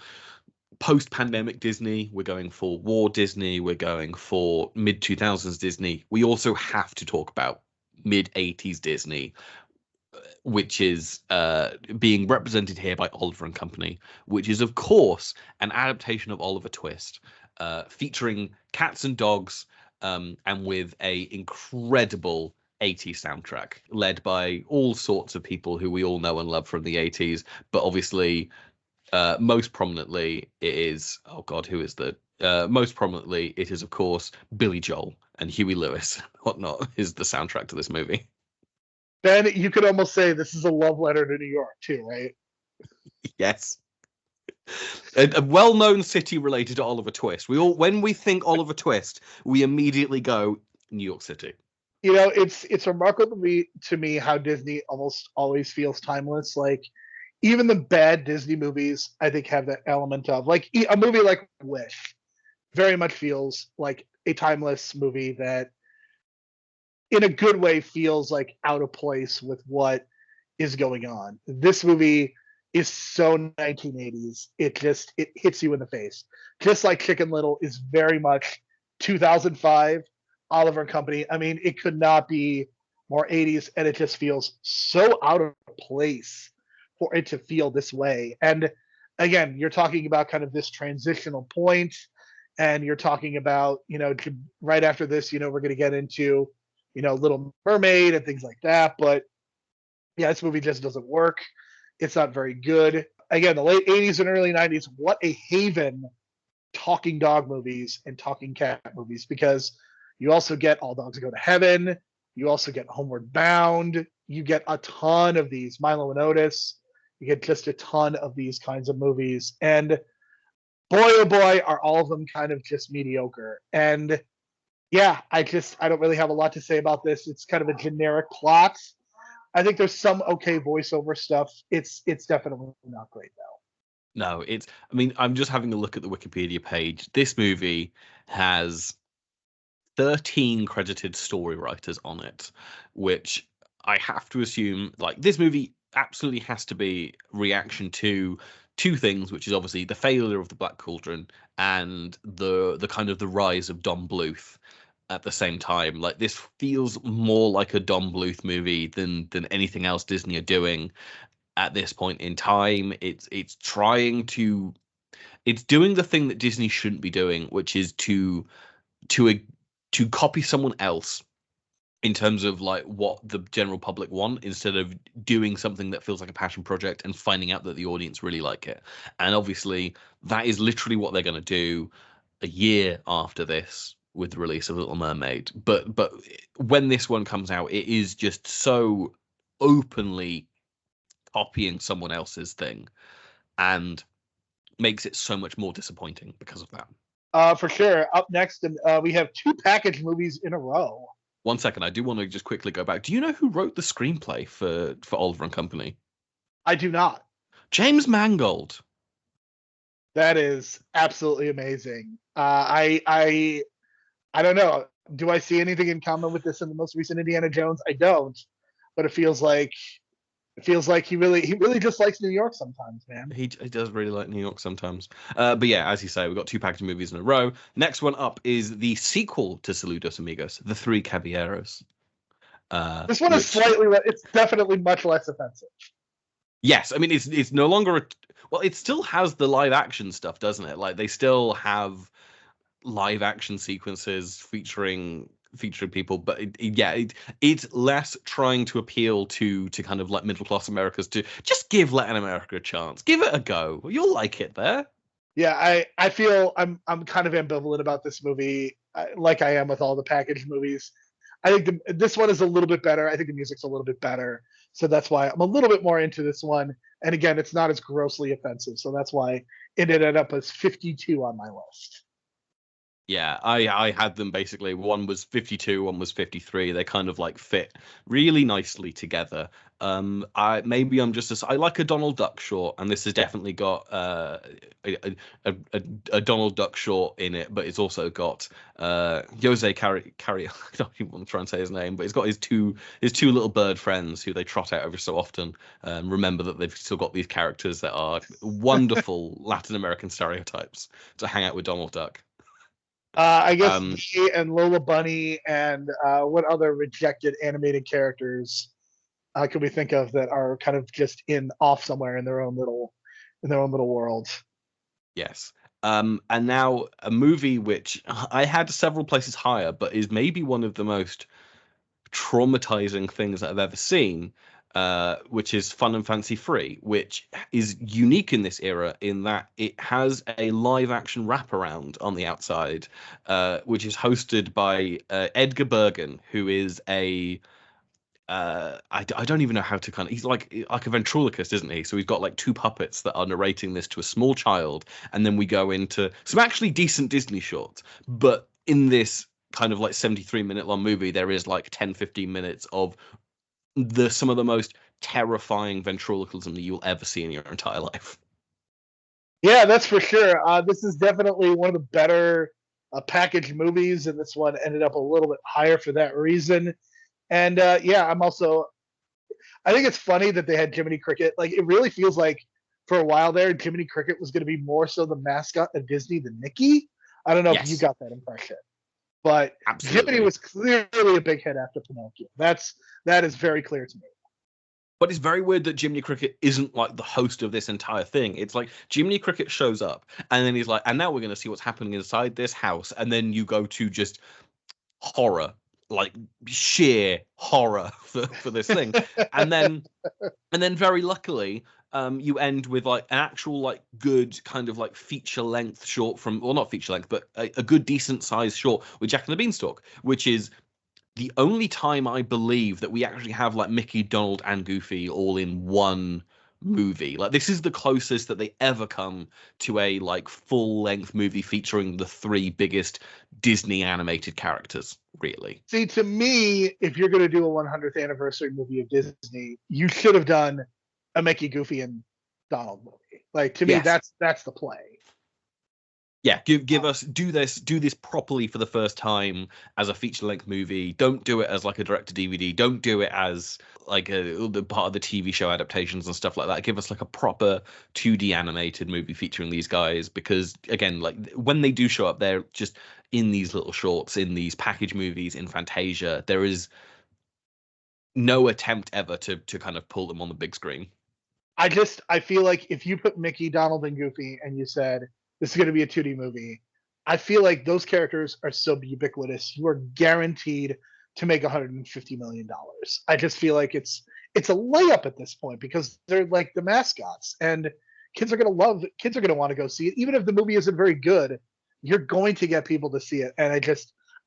post-pandemic Disney, we're going for war Disney, we're going for mid-2000s Disney, we also have to talk about mid-80s Disney, which is being represented here by Oliver and Company, which is, of course, an adaptation of Oliver Twist, featuring cats and dogs, and with a incredible 80s soundtrack led by all sorts of people who we all know and love from the 80s. But obviously, most prominently, it is, oh God, who is the most prominently, it is, of course, Billy Joel and Huey Lewis, whatnot, is the soundtrack to this movie. Ben, you could almost say this is a love letter to New York too, right? Yes. A well-known city related to Oliver Twist. When we think Oliver Twist, we immediately go New York City. You know, it's remarkable to me how Disney almost always feels timeless. Like even the bad Disney movies, I think, have that element of like a movie like Wish very much feels like a timeless movie that in a good way feels like out of place with what is going on. This movie is so 1980s. It hits you in the face. Just like Chicken Little is very much 2005 Oliver and Company. I mean, it could not be more 80s, and it just feels so out of place for it to feel this way. And again, you're talking about kind of this transitional point, and you're talking about, you know, right after this, you know, we're going to get into, you know, Little Mermaid and things like that. But yeah, this movie just doesn't work. It's not very good. Again, the late 80s and early 90s, what a haven talking dog movies and talking cat movies, because you also get All Dogs Go to Heaven. You also get Homeward Bound. You get a ton of these, Milo and Otis. You get just a ton of these kinds of movies. And boy, oh boy, are all of them kind of just mediocre. And yeah, I don't really have a lot to say about this. It's kind of a generic plot. I think there's some okay voiceover stuff. It's definitely not great though. No, I mean, I'm just having a look at the Wikipedia page. This movie has 13 credited story writers on it, which I have to assume, like, this movie absolutely has to be reaction to two things, which is obviously the failure of the Black Cauldron and the kind of the rise of Don Bluth at the same time. Like, this feels more like a Don Bluth movie than anything else Disney are doing at this point in time. It's doing the thing that Disney shouldn't be doing, which is to copy someone else in terms of like what the general public want, instead of doing something that feels like a passion project and finding out that the audience really like it. And obviously that is literally what they're going to do a year after this with the release of Little Mermaid. But when this one comes out, it is just so openly copying someone else's thing, and makes it so much more disappointing because of that. For sure. Up next, we have two package movies in a row. 1 second, I do want to just quickly go back. Do you know who wrote the screenplay for Oliver and Company? I do not. James Mangold. That is absolutely amazing. I don't know. Do I see anything in common with this in the most recent Indiana Jones? I don't. But it feels like he really just likes New York sometimes, man. He does really like New York sometimes. But yeah, as you say, we've got two package movies in a row. Next one up is the sequel to Saludos Amigos, The Three Caballeros. This one is it's definitely much less offensive. Yes, I mean it's no longer well, it still has the live action stuff, doesn't it? Like, they still have live action sequences featuring people, but it's less trying to appeal to kind of like middle class Americans, to just give Latin America a chance, give it a go, you'll like it there. Yeah, I feel I'm kind of ambivalent about this movie, like I am with all the package movies. I think this one is a little bit better. I think the music's a little bit better, so that's why I'm a little bit more into this one. And again, it's not as grossly offensive, so that's why it ended up as 52 on my list. Yeah, I had them basically. One was 52, one was 53. They kind of like fit really nicely together. I like a Donald Duck short, and this has definitely got a Donald Duck short in it, but it's also got Jose Carry. I don't even want to try and say his name, but it's got his two little bird friends who they trot out every so often. Remember that they've still got these characters that are wonderful Latin American stereotypes to hang out with Donald Duck. I guess Um, they and Lola Bunny and what other rejected animated characters can we think of that are kind of just in off somewhere in their own little world? yes. And now a movie which I had several places higher, but is maybe one of the most traumatizing things that I've ever seen, which is Fun and Fancy Free, which is unique in this era in that it has a live action wraparound on the outside, which is hosted by Edgar Bergen, who is I don't even know how to he's like a ventriloquist, isn't he? So he's got like two puppets that are narrating this to a small child, and then we go into some actually decent Disney shorts. But in this kind of like 73-minute long movie, there is like 10-15 minutes of some of the most terrifying ventriloquism that you'll ever see in your entire life. Yeah, that's for sure. This is definitely one of the better packaged movies, and this one ended up a little bit higher for that reason. And yeah, I think it's funny that they had Jiminy Cricket. Like, it really feels like for a while there, Jiminy Cricket was going to be more so the mascot of Disney than Mickey. I don't know if you Yes, got that impression, but Jiminy absolutely. was clearly a big hit after Pinocchio. That is very clear to me. But it's very weird that Jiminy Cricket isn't like the host of this entire thing. It's like Jiminy Cricket shows up and then he's like, and now we're going to see what's happening inside this house. And then you go to just horror, like sheer horror for this thing. And then very luckily, you end with like an actual like good kind of like feature length short from, well, not feature length, but a good decent sized short with Jack and the Beanstalk, which is the only time I believe that we actually have like Mickey, Donald, and Goofy all in one movie. Like this is the closest that they ever come to a like full length movie featuring the three biggest Disney animated characters, really. See, to me, if you're going to do a 100th anniversary movie of Disney, you should have done a Mickey, Goofy, and Donald movie. Like, to me, Yes. that's the play. Yeah, give us do this properly for the first time as a feature length movie. Don't do it as like a direct to DVD. Don't do it as like the part of the TV show adaptations and stuff like that. Give us like a proper 2D animated movie featuring these guys, because again, like when they do show up, they're just in these little shorts, in these package movies, in Fantasia. There is no attempt ever to kind of pull them on the big screen. I feel like if you put Mickey, Donald, and Goofy, and you said this is going to be a 2D movie, I feel like those characters are so ubiquitous. You are guaranteed to make $150 million. I just feel like it's a layup at this point because they're like the mascots, and kids are going to love. Kids are going to want to go see it, even if the movie isn't very good. You're going to get people to see it, and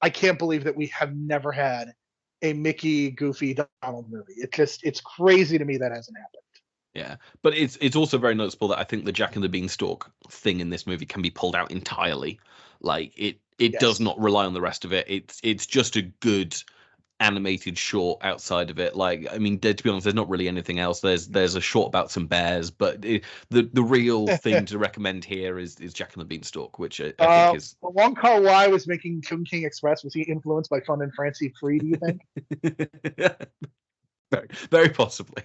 I can't believe that we have never had a Mickey, Goofy, Donald movie. It's crazy to me that hasn't happened. Yeah, but it's also very noticeable that I think the Jack and the Beanstalk thing in this movie can be pulled out entirely. Like it does Yes. not rely on the rest of it. It's just a good animated short outside of it. Like I mean, to be honest, there's not really anything else. There's a short about some bears, but the real thing to recommend here is Jack and the Beanstalk, which I think is Wong Kar Wai was making Chungking King Express. Was he influenced by Fun and Fancy Free? Do you think? very very possibly,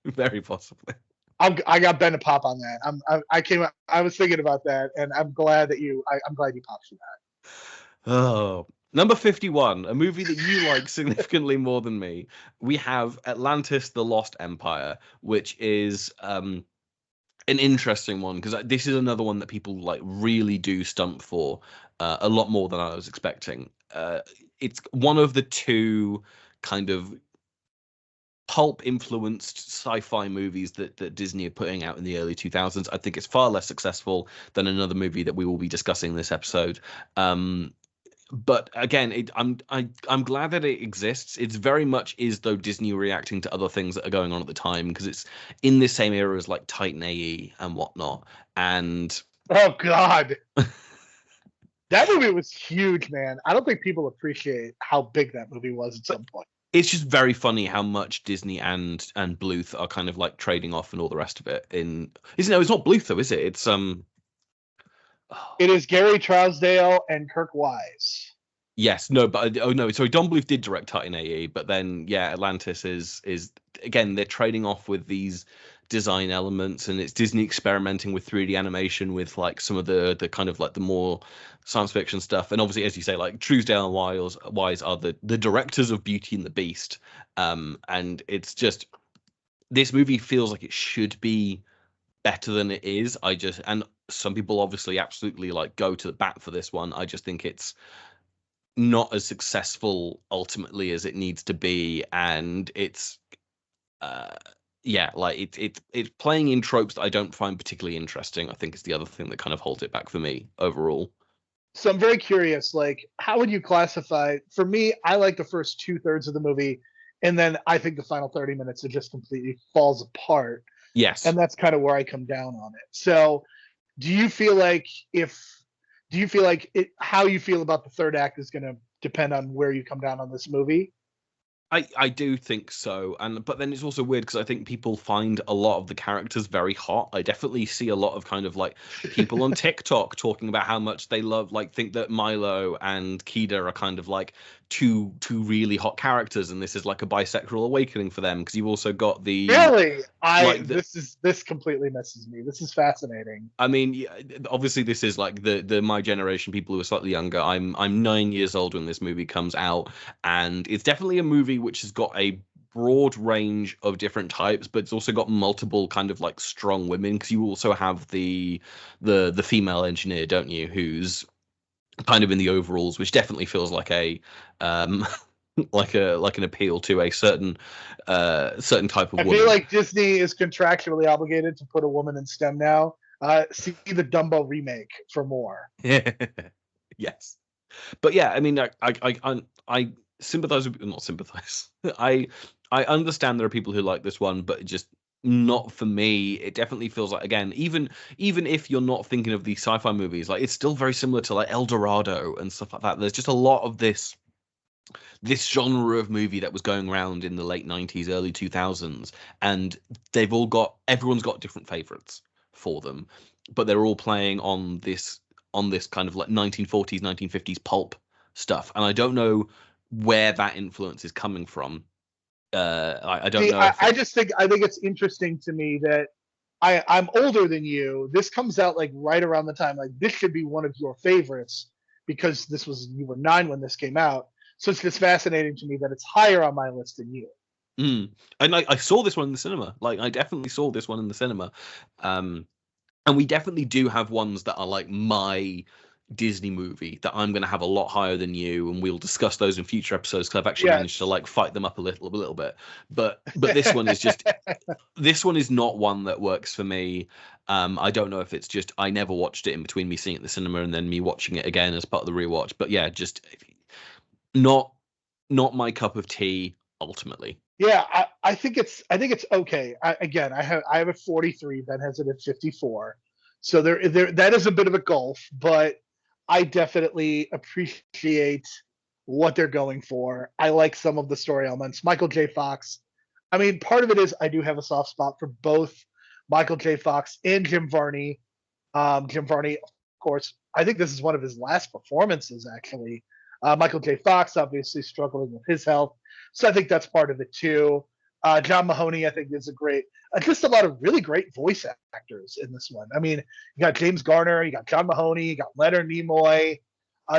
very possibly. I got Ben to pop on that. I was thinking about that, and I'm glad that I'm glad you popped for that. Oh, number 51, a movie that you like significantly more than me. We have Atlantis: The Lost Empire, which is an interesting one because this is another one that people like really do stump for a lot more than I was expecting. It's one of the two kind of pulp influenced sci-fi movies that Disney are putting out in the early 2000s. I think it's far less successful than another movie that we will be discussing in this episode. But again, I'm glad that it exists. It's very much is though Disney reacting to other things that are going on at the time, because it's in this same era as like Titan AE and whatnot. And Oh God! That movie was huge, man. I don't think people appreciate how big that movie was at some point. It's just very funny how much Disney and Bluth are kind of like trading off and all the rest of it. It's not Bluth though, is it? It's It is Gary Trousdale and Kirk Wise. Yes, no, but no, sorry, Don Bluth did direct Titan AE, but then yeah, Atlantis is again they're trading off with these design elements, and it's Disney experimenting with 3D animation with like some of the kind of like the more science fiction stuff, and obviously as you say, like Truesdale and Wise are the directors of Beauty and the Beast, and it's just this movie feels like it should be better than it is. And some people obviously absolutely like go to the bat for this one. I just think it's not as successful ultimately as it needs to be, and it's it's playing in tropes that I don't find particularly interesting. I think it's the other thing that kind of holds it back for me overall. So I'm very curious, like, how would you classify? For me, I like the first 2/3 of the movie, and then I think the final 30 minutes it just completely falls apart. Yes, and that's kind of where I come down on it. So, do you feel like how you feel about the third act is going to depend on where you come down on this movie? I do think so, but then it's also weird because I think people find a lot of the characters very hot. I definitely see a lot of kind of like people on TikTok talking about how much they think that Milo and Kida are kind of like two really hot characters, and this is like a bisexual awakening for them because you've also got the this completely misses me. This is fascinating. I mean, obviously this is like the my generation, people who are slightly younger. I'm 9 years old when this movie comes out, and it's definitely a movie which has got a broad range of different types, but it's also got multiple kind of like strong women because you also have the female engineer, don't you, who's kind of in the overalls, which definitely feels like a like an appeal to a certain type of woman. I feel like Disney is contractually obligated to put a woman in STEM now. See the Dumbo remake for more. Yes, but yeah, I mean, I sympathize with, not sympathize. I understand there are people who like this one, but just not for me. It definitely feels like, again, even if you're not thinking of these sci-fi movies, like it's still very similar to like El Dorado and stuff like that. There's just a lot of this genre of movie that was going around in the late 90s, early 2000s, and everyone's got different favorites for them, but they're all playing on this kind of like 1940s, 1950s pulp stuff, and I don't know where that influence is coming from. I don't know. I think it's interesting to me that I'm older than you. This comes out like right around the time, like this should be one of your favorites because you were 9 when this came out. So it's just fascinating to me that it's higher on my list than you. And I saw this one in the cinema. Like I definitely saw this one in the cinema. And we definitely do have ones that are like my Disney movie that I'm going to have a lot higher than you, and we'll discuss those in future episodes because I've actually managed to like fight them up a little bit. But this one is just this one is not one that works for me. I don't know if it's just I never watched it in between me seeing it at the cinema and then me watching it again as part of the rewatch. But yeah, just not my cup of tea ultimately. Yeah, I think it's okay. I have a 43. Ben has it at 54. So there that is a bit of a gulf, but I definitely appreciate what they're going for. I like some of the story elements. Michael J. Fox. I mean, part of it is I do have a soft spot for both Michael J. Fox and Jim Varney. Jim Varney, of course, I think this is one of his last performances, actually. Michael J. Fox, obviously struggling with his health. So I think that's part of it, too. John Mahoney, I think, is just a lot of really great voice actors in this one. I mean, you got James Garner, you got John Mahoney, you got Leonard Nimoy,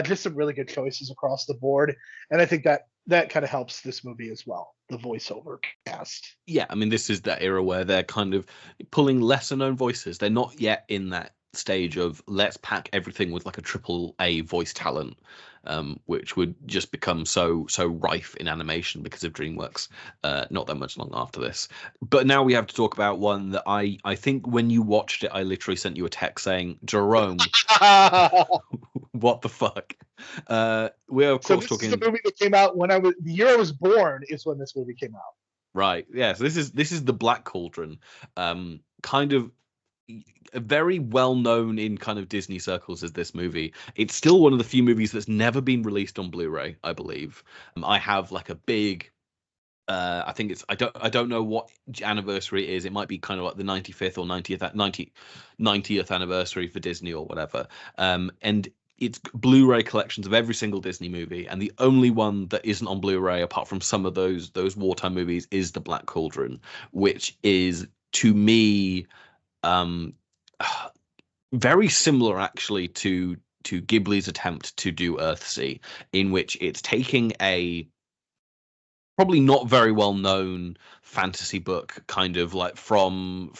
just some really good choices across the board. And I think that kind of helps this movie as well, the voiceover cast. Yeah, I mean, this is that era where they're kind of pulling lesser known voices. They're not yet in that stage of let's pack everything with like a AAA voice talent, which would just become so rife in animation because of DreamWorks not that much long after this. But now we have to talk about one that I think when you watched it, I literally sent you a text saying, Jerome, what the fuck? We're of course talking. This is the movie that came out the year I was born is when this movie came out. Right. Yeah. So this is the Black Cauldron. Kind of very well known in kind of Disney circles as this movie. It's still one of the few movies that's never been released on Blu-ray, I believe. I have like a big I think it's I don't know what anniversary it is. It might be kind of like the 95th or 90th anniversary for Disney or whatever. And it's Blu-ray collections of every single Disney movie, and the only one that isn't on Blu-ray, apart from some of those wartime movies, is The Black Cauldron, which is to me very similar actually to Ghibli's attempt to do Earthsea, in which it's taking a probably not very well known fantasy book kind of like from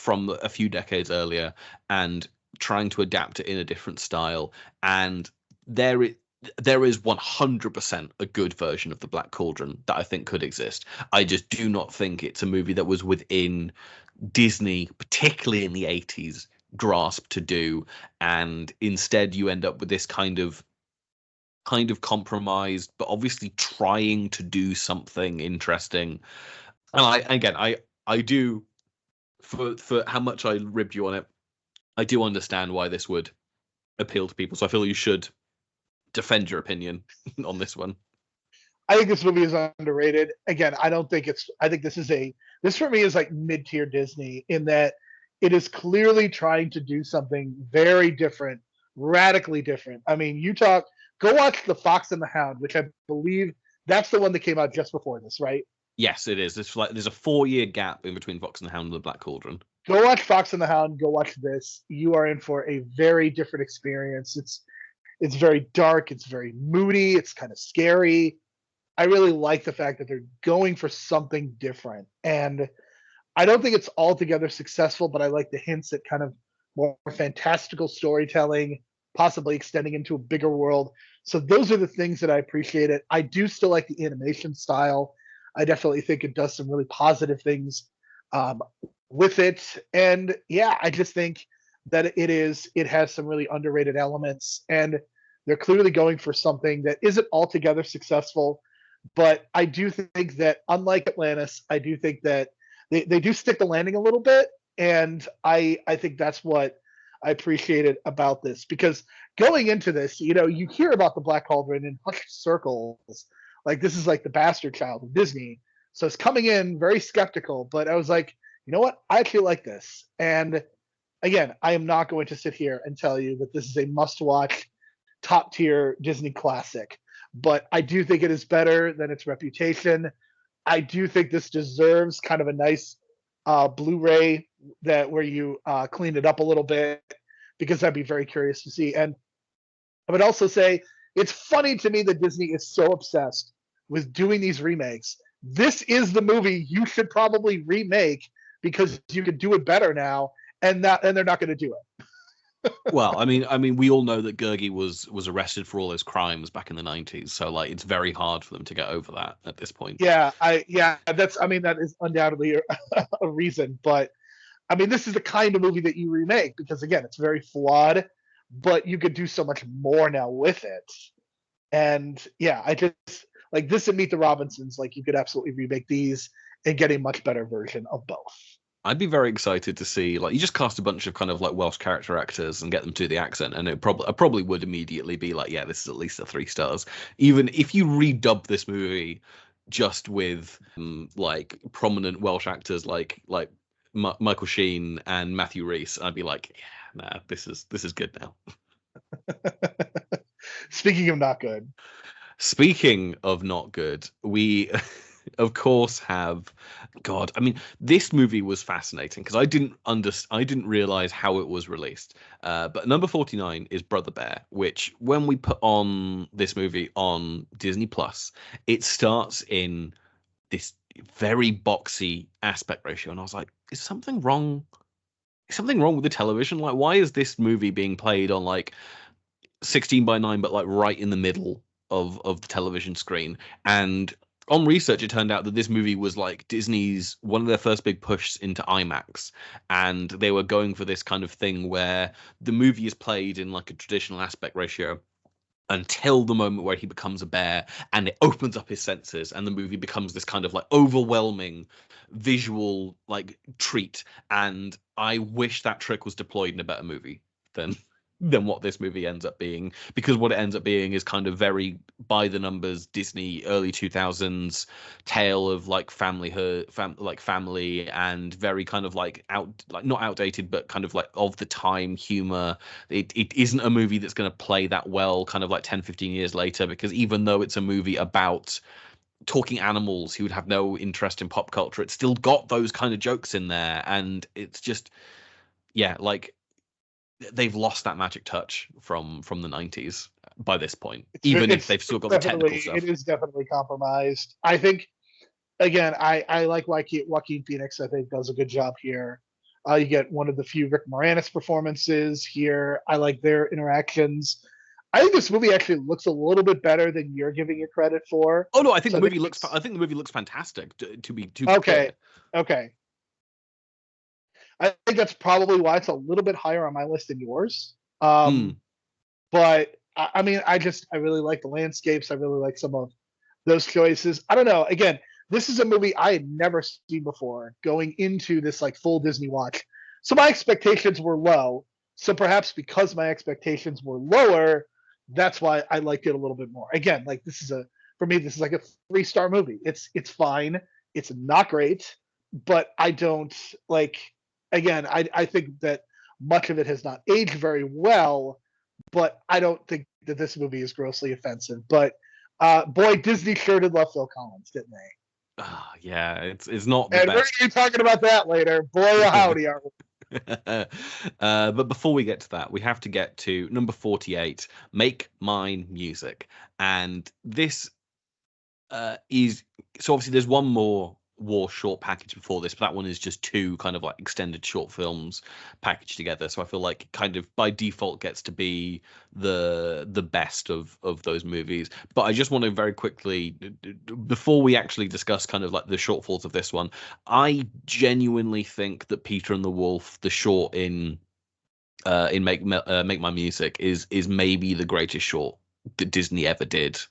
a few decades earlier and trying to adapt it in a different style. And there is 100% a good version of The Black Cauldron that I think could exist. I just do not think it's a movie that was within Disney, particularly in the 80s, grasp to do. And instead you end up with this kind of compromised, but obviously trying to do something interesting. And I do, for how much I ribbed you on it, I do understand why this would appeal to people. So I feel you should defend your opinion on this one. I think this movie is underrated. Again, I think this for me is like mid-tier Disney in that it is clearly trying to do something very different, radically different. I mean, go watch The Fox and the Hound, which I believe that's the one that came out just before this, right? Yes, it is. It's like there's a 4-year gap in between Fox and the Hound and The Black Cauldron. Go watch Fox and the Hound. Go watch this. You are in for a very different experience. It's very dark. It's very moody. It's kind of scary. I really like the fact that they're going for something different, and I don't think it's altogether successful, but I like the hints at kind of more fantastical storytelling, possibly extending into a bigger world. So those are the things that I appreciate it. I do still like the animation style. I definitely think it does some really positive things with it. And yeah, I just think that it has some really underrated elements, and they're clearly going for something that isn't altogether successful. But I do think that unlike Atlantis, I do think that they do stick the landing a little bit. And I think that's what I appreciated about this, because going into this, you hear about the Black Cauldron in hushed circles. Like this is like the bastard child of Disney. So it's coming in very skeptical, but I was like, you know what? I actually like this. And again, I am not going to sit here and tell you that this is a must-watch, top-tier Disney classic, but I do think it is better than its reputation. I do think this deserves kind of a nice Blu-ray where you clean it up a little bit, because I'd be very curious to see. And I would also say it's funny to me that Disney is so obsessed with doing these remakes. This is the movie you should probably remake, because you could do it better now, and they're not going to do it. Well, I mean, we all know that Gurgi was arrested for all his crimes back in the 90s, so like it's very hard for them to get over that at this point. That is undoubtedly a reason, but I mean, this is the kind of movie that you remake, because again, it's very flawed, but you could do so much more now with it. And yeah, I just like this and Meet the Robinsons, like you could absolutely remake these and get a much better version of both. I'd be very excited to see, like, you just cast a bunch of kind of like Welsh character actors and get them to the accent, and I probably would immediately be like, yeah, this is at least a 3 stars. Even if you redub this movie just with like prominent Welsh actors like Michael Sheen and Matthew Rhys, I'd be like, yeah, nah, this is good now. Speaking of not good. Speaking of not good, we of course have I mean, this movie was fascinating because I didn't realize how it was released. But number 49 is Brother Bear, which when we put on this movie on Disney Plus, it starts in this very boxy aspect ratio, and I was like, is something wrong? Is something wrong with the television? Like, why is this movie being played on like 16:9, but like right in the middle of the television screen? And on research, it turned out that this movie was like Disney's one of their first big pushes into IMAX, and they were going for this kind of thing where the movie is played in like a traditional aspect ratio, until the moment where he becomes a bear and it opens up his senses and the movie becomes this kind of like overwhelming visual like treat. And I wish that trick was deployed in a better movie than what this movie ends up being, because what it ends up being is kind of very by the numbers Disney early 2000s tale of like family and very kind of like not outdated but kind of like of the time humor. It isn't a movie that's going to play that well kind of like 10-15 years later, because even though it's a movie about talking animals who would have no interest in pop culture, it's still got those kind of jokes in there. And it's just, yeah, like they've lost that magic touch from the 90s by this point, even if they've still got the technical stuff. It is definitely compromised. I think, again, I like Joaquin Phoenix. I think does a good job here. You get one of the few Rick Moranis performances here. I like their interactions. I think this movie actually looks a little bit better than you're giving it credit for. Oh no, I think the movie looks. I think the movie looks fantastic. To be okay, clear. Okay. I think that's probably why it's a little bit higher on my list than yours. But I mean, I really like the landscapes. I really like some of those choices. I don't know. Again, this is a movie I had never seen before going into this like full Disney watch. So my expectations were low. So perhaps because my expectations were lower, that's why I liked it a little bit more. Again, like for me, this is like a 3-star movie. It's fine. It's not great, but I don't like. Again, I think that much of it has not aged very well, but I don't think that this movie is grossly offensive. But boy, Disney sure did love Phil Collins, didn't they? Yeah, it's not the and best. We're going to be talking about that later. Boy, howdy, are we? But before we get to that, we have to get to number 48, Make Mine Music. And this is, so obviously there's one more War short package before this, but that one is just 2 kind of like extended short films packaged together. So I feel like kind of by default gets to be the best of those movies. But I just want to very quickly, before we actually discuss kind of like the shortfalls of this one, I genuinely think that Peter and the Wolf, the short in Make My Music, is maybe the greatest short that Disney ever did.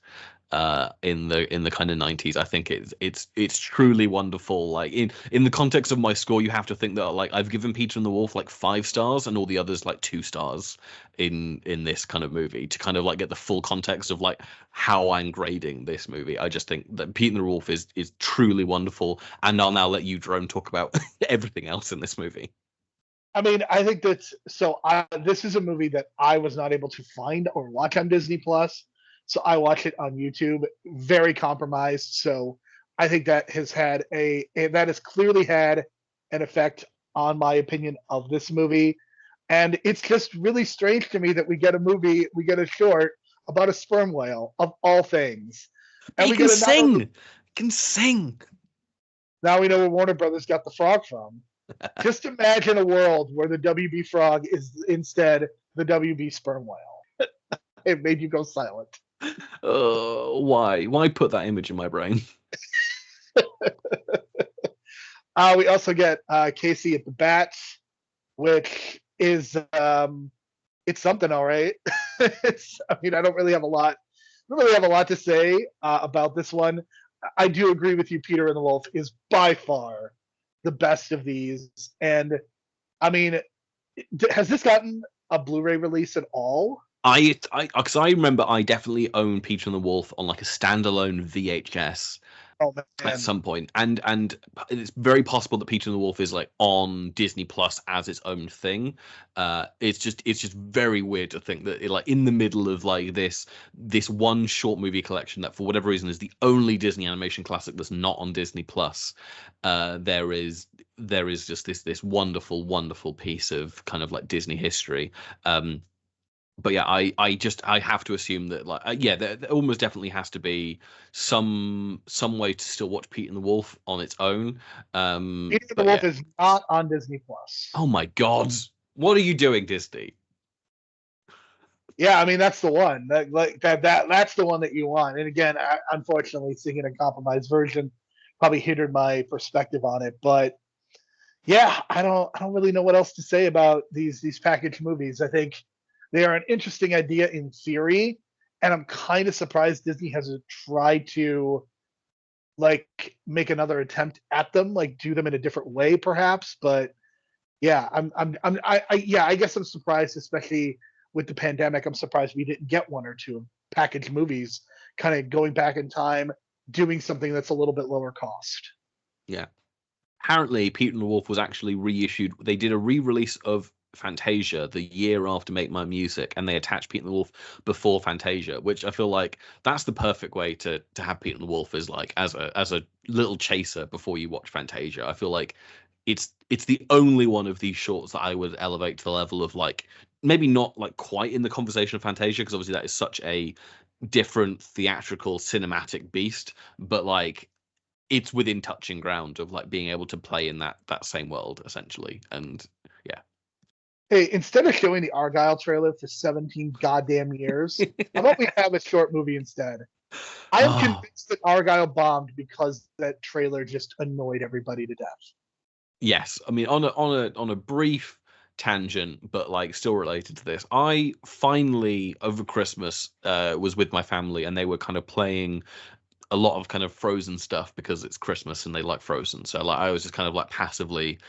In the kind of 90s. I think it's truly wonderful. Like in the context of my score, you have to think that like I've given Peter and the Wolf like 5 stars and all the others like 2 stars in this kind of movie, to kind of like get the full context of like how I'm grading this movie. I just think that Peter and the Wolf is truly wonderful, and I'll now let you, Jerome, talk about everything else in this movie. I mean, I think this is a movie that I was not able to find or watch on Disney Plus. So I watch it on YouTube, very compromised. So I think that has clearly had an effect on my opinion of this movie. And it's just really strange to me that we get a short about a sperm whale of all things. And you can sing. You can sing. Now we know where Warner Brothers got the frog from. Just imagine a world where the WB frog is instead the WB sperm whale. It made you go silent. Why put that image in my brain? We also get Casey at the Bats, which is it's something, all right. I mean, I don't really have a lot to say about this one. I do agree with you. Peter and the Wolf is by far the best of these, and I mean, has this gotten a Blu-ray release at all? Because I remember I definitely owned Peter and the Wolf on like a standalone VHS at some point, and it's very possible that Peter and the Wolf is like on Disney Plus as its own thing. It's just very weird to think that like in the middle of like this one short movie collection that for whatever reason is the only Disney animation classic that's not on Disney Plus, there is just this wonderful piece of kind of like Disney history. But yeah, I have to assume that like there almost definitely has to be some way to still watch Pete and the Wolf on its own. Pete and the Wolf is not on Disney Plus. Oh my God, what are you doing, Disney? Yeah, I mean that's the one that's the one that you want. And again, unfortunately, seeing a compromised version probably hindered my perspective on it. But yeah, I don't really know what else to say about these package movies. I think they are an interesting idea in theory, and I'm kind of surprised Disney hasn't tried to like make another attempt at them, like do them in a different way, perhaps. But yeah, I guess I'm surprised, especially with the pandemic. I'm surprised we didn't get one or two packaged movies, kind of going back in time, doing something that's a little bit lower cost. Yeah. Apparently, Peter and the Wolf was actually reissued. They did a re-release of Fantasia the year after Make My Music, and they attached Peter and the Wolf before Fantasia, which I feel like that's the perfect way to have Peter and the Wolf, is like as a little chaser before you watch Fantasia. I feel like it's the only one of these shorts that I would elevate to the level of, like, maybe not like quite in the conversation of Fantasia, because obviously that is such a different theatrical cinematic beast, but like it's within touching ground of like being able to play in that same world essentially. And yeah. Hey, instead of showing the Argyle trailer for 17 goddamn years, how about we have a short movie instead? I am convinced that Argyle bombed because that trailer just annoyed everybody to death. Yes, I mean, on a brief tangent, but like still related to this, I finally over Christmas was with my family, and they were kind of playing a lot of kind of Frozen stuff because it's Christmas and they like Frozen. So like I was just kind of like passively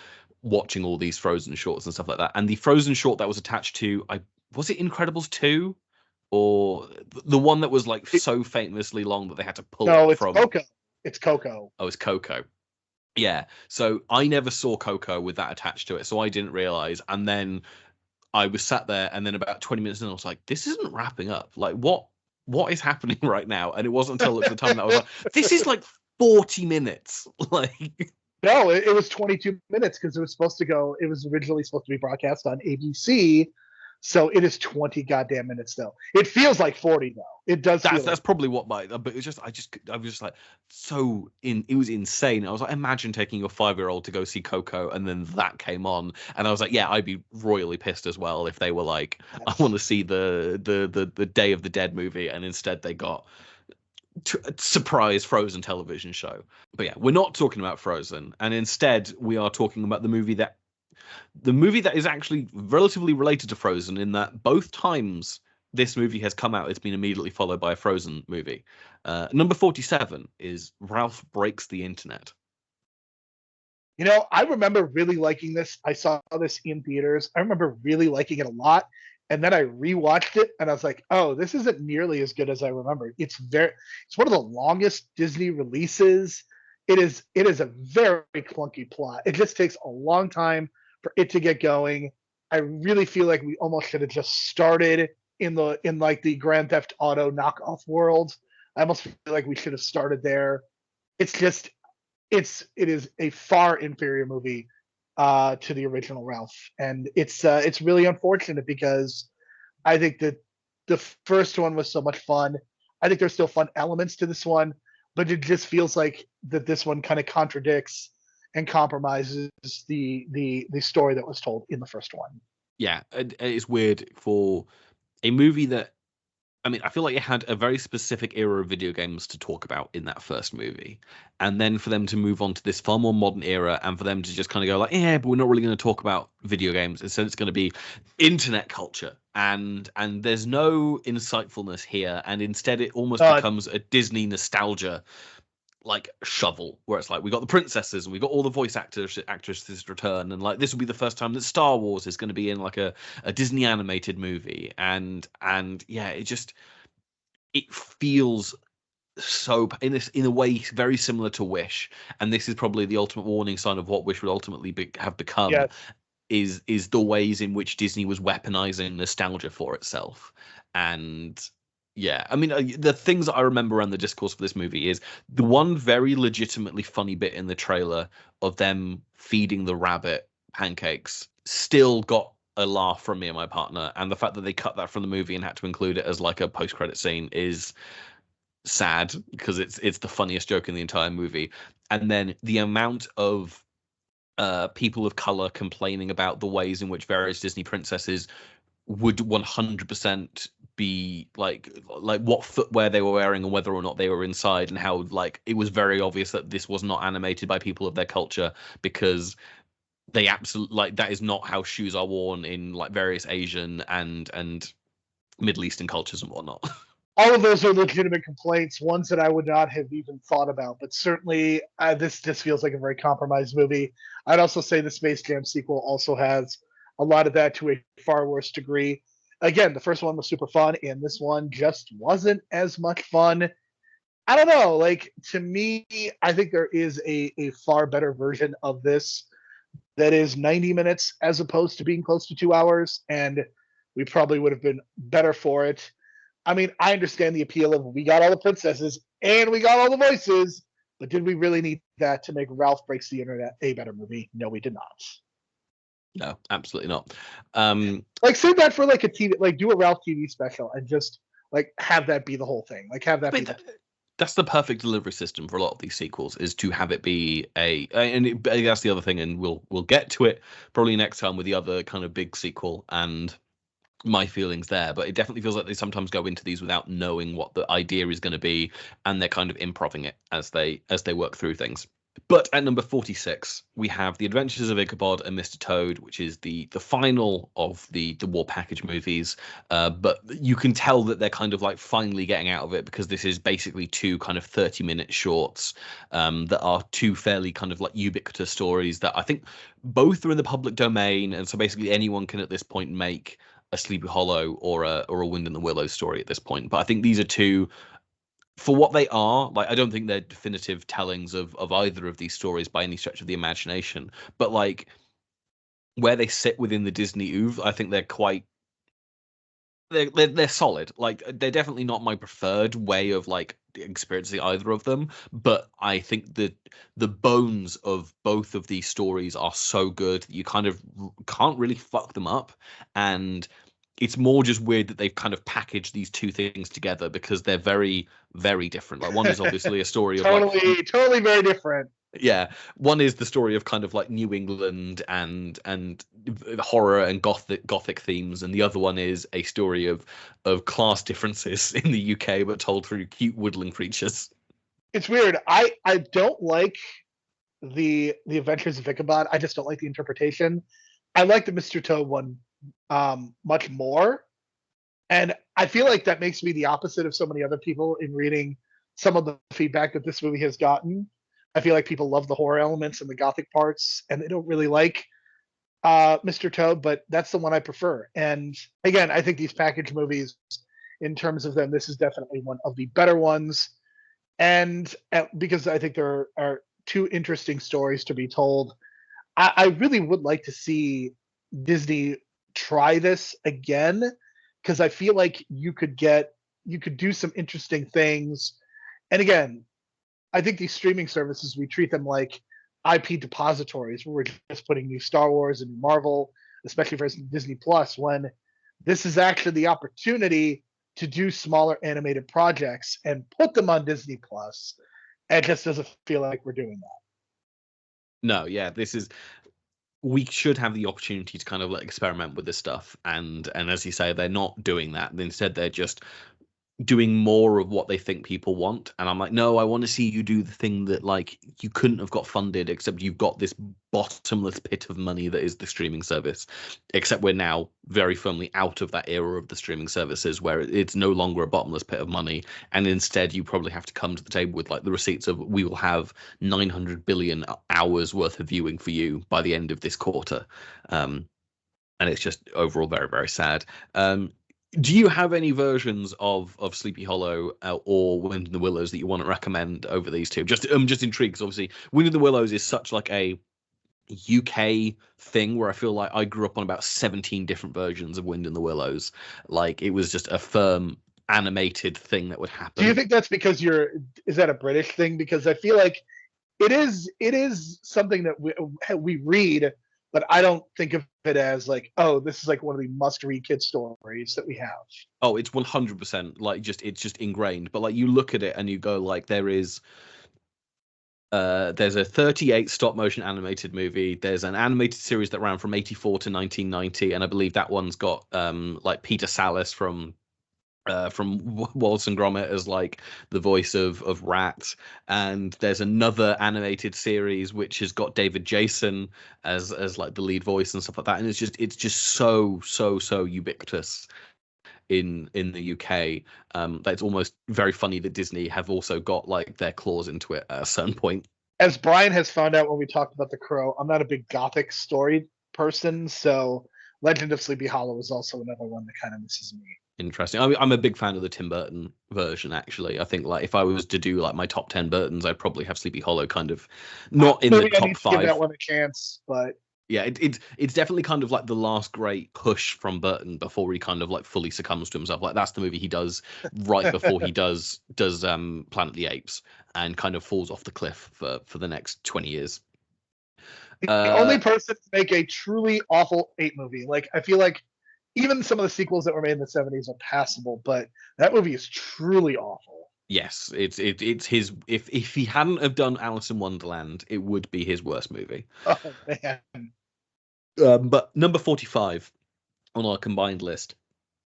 watching all these Frozen shorts and stuff like that. And the Frozen short that was attached to, was it Incredibles 2, or the one that was like so famously long that they had to pull no, it it's from? Coco. It's Coco. Oh, it's Coco. Yeah. So I never saw Coco with that attached to it, so I didn't realize. And then I was sat there, and then about 20 minutes in, I was like, this isn't wrapping up. Like, what is happening right now? And it wasn't until at the time that I was like, this is like 40 minutes. Like, no, it was 22 minutes because it was originally supposed to be broadcast on ABC. So it is 20 goddamn minutes though. It feels like 40 though. It does. That's probably what but it was just, I was just like, it was insane. I was like, imagine taking your 5-year-old to go see Coco, and then that came on, and I was like, yeah, I'd be royally pissed as well if they were like, I want to see the Day of the Dead movie, and instead they got a surprise Frozen television show. But yeah, we're not talking about Frozen, and instead we are talking about the movie that is actually relatively related to Frozen, in that both times this movie has come out, it's been immediately followed by a Frozen movie. Number 47 is Ralph Breaks the Internet. You know, I remember really liking this. I saw this in theaters. I remember really liking it a lot. And then I rewatched it and I was like, oh, this isn't nearly as good as I remembered. It's one of the longest Disney releases. It is a very clunky plot. It just takes a long time for it to get going. I really feel like we almost should have just started in like the Grand Theft Auto knockoff world. I almost feel like we should have started there. It's just it is a far inferior movie to the original Ralph, and it's really unfortunate because I think that the first one was so much fun. I think there's still fun elements to this one, but it just feels like that this one kind of contradicts and compromises the story that was told in the first one. Yeah, it's weird for a movie that, I mean, I feel like it had a very specific era of video games to talk about in that first movie. And then for them to move on to this far more modern era, and for them to just kind of go like, yeah, but we're not really going to talk about video games. Instead, it's going to be internet culture. And there's no insightfulness here. And instead, it almost becomes a Disney nostalgia like shovel, where it's like, we got the princesses and we got all the voice actresses return, and like this will be the first time that Star Wars is going to be in like a Disney animated movie, and yeah, it feels so in a way very similar to Wish, and this is probably the ultimate warning sign of what Wish will ultimately have become. Yes. Is the ways in which Disney was weaponizing nostalgia for itself. And yeah, I mean, the things that I remember around the discourse for this movie is the one very legitimately funny bit in the trailer of them feeding the rabbit pancakes still got a laugh from me and my partner, and the fact that they cut that from the movie and had to include it as like a post-credit scene is sad, because it's the funniest joke in the entire movie. And then the amount of people of color complaining about the ways in which various Disney princesses would 100% be like what footwear they were wearing and whether or not they were inside, and how like it was very obvious that this was not animated by people of their culture, because they absolutely, like, that is not how shoes are worn in like various Asian and Middle Eastern cultures and whatnot. all of those are legitimate complaints, ones that I would not have even thought about. But certainly, this just feels like a very compromised movie. I'd also say the Space Jam sequel also has a lot of that to a far worse degree. Again, the first one was super fun, and this one just wasn't as much fun. I don't know. Like, to me, I think there is a far better version of this that is 90 minutes as opposed to being close to 2 hours, and we probably would have been better for it. I mean, I understand the appeal of we got all the princesses and we got all the voices, but did we really need that to make Ralph Breaks the Internet a better movie? No, we did not. No, absolutely not. Like, save that for like a TV, like do a Ralph TV special and just like have that be the whole thing. Like, have that be that's the perfect delivery system for a lot of these sequels, is to have it be that's the other thing, and we'll get to it probably next time with the other kind of big sequel and my feelings there. But it definitely feels like they sometimes go into these without knowing what the idea is going to be, and they're kind of improving it as they work through things. But at number 46, we have The Adventures of Ichabod and Mr. Toad, which is the final of the War Package movies. But you can tell that they're kind of like finally getting out of it, because this is basically two kind of 30-minute shorts that are two fairly kind of like ubiquitous stories that I think both are in the public domain. And so basically anyone can at this point make a Sleepy Hollow or a Wind in the Willows story at this point. But I think these are two, for what they are, like, I don't think they're definitive tellings of either of these stories by any stretch of the imagination. But like where they sit within the Disney oeuvre, I think they're quite they're solid. Like, they're definitely not my preferred way of like experiencing either of them, but I think that the bones of both of these stories are so good that you kind of can't really fuck them up. And it's more just weird that they've kind of packaged these two things together, because they're very, very different. Like, one is obviously a story of totally very different. Yeah, one is the story of kind of like New England and horror and gothic themes, and the other one is a story of class differences in the UK, but told through cute woodland creatures. It's weird. I don't like the Adventures of Ichabod. I just don't like the interpretation. I like the Mr. Toad one much more, and I feel like that makes me the opposite of so many other people in reading some of the feedback that this movie has gotten. I feel like people love the horror elements and the gothic parts, and they don't really like Mr. Toad, but that's the one I prefer. And again, I think these package movies, in terms of them, this is definitely one of the better ones. And because I think there are two interesting stories to be told, I really would like to see Disney try this again, because I feel like you could do some interesting things. And again, I think these streaming services, we treat them like IP depositories where we're just putting new Star Wars and new Marvel, especially for Disney Plus, when this is actually the opportunity to do smaller animated projects and put them on Disney Plus. It just doesn't feel like we're doing that. No, yeah, we should have the opportunity to kind of like experiment with this stuff, and as you say, they're not doing that. Instead, they're just doing more of what they think people want. And I'm like, no, I want to see you do the thing that like you couldn't have got funded, except you've got this bottomless pit of money that is the streaming service. Except we're now very firmly out of that era of the streaming services where it's no longer a bottomless pit of money, and instead you probably have to come to the table with like the receipts of, we will have 900 billion hours worth of viewing for you by the end of this quarter. And it's just overall very, very sad. Do you have any versions of Sleepy Hollow or Wind in the Willows that you want to recommend over these two? Just intrigued, because obviously Wind in the Willows is such like a UK thing where I feel like I grew up on about 17 different versions of Wind in the Willows. Like, it was just a firm animated thing that would happen. Do you think that's because is that a British thing? Because I feel like it is something that we read, but I don't think of it as like, oh, this is like one of the must-read kid stories that we have. Oh, it's 100% like it's just ingrained. But like, you look at it and you go like, there's a 38 stop motion animated movie. There's an animated series that ran from 84 to 1990, and I believe that one's got like Peter Sallis from Wallace and Gromit as like the voice of Rat, and there's another animated series which has got David Jason as like the lead voice and stuff like that, and it's just so ubiquitous. in the UK. That's almost very funny that Disney have also got like their claws into it at a certain point. As Brian has found out when we talked about The Crow, I'm not a big gothic story person, so Legend of Sleepy Hollow is also another one that kind of misses me. Interesting. I'm a big fan of the Tim Burton version, actually. I think like if I was to do like my top 10 Burtons, I'd probably have Sleepy Hollow kind of not in the top 5. Give that one a chance, but yeah, it's definitely kind of like the last great push from Burton before he kind of like fully succumbs to himself. Like that's the movie he does right before he does Planet of the Apes and kind of falls off the cliff for the next 20 years. The only person to make a truly awful ape movie. Like I feel like even some of the sequels that were made in the 70s are passable, but that movie is truly awful. Yes, it's his. If he hadn't have done Alice in Wonderland, it would be his worst movie. Oh man. But number 45 on our combined list,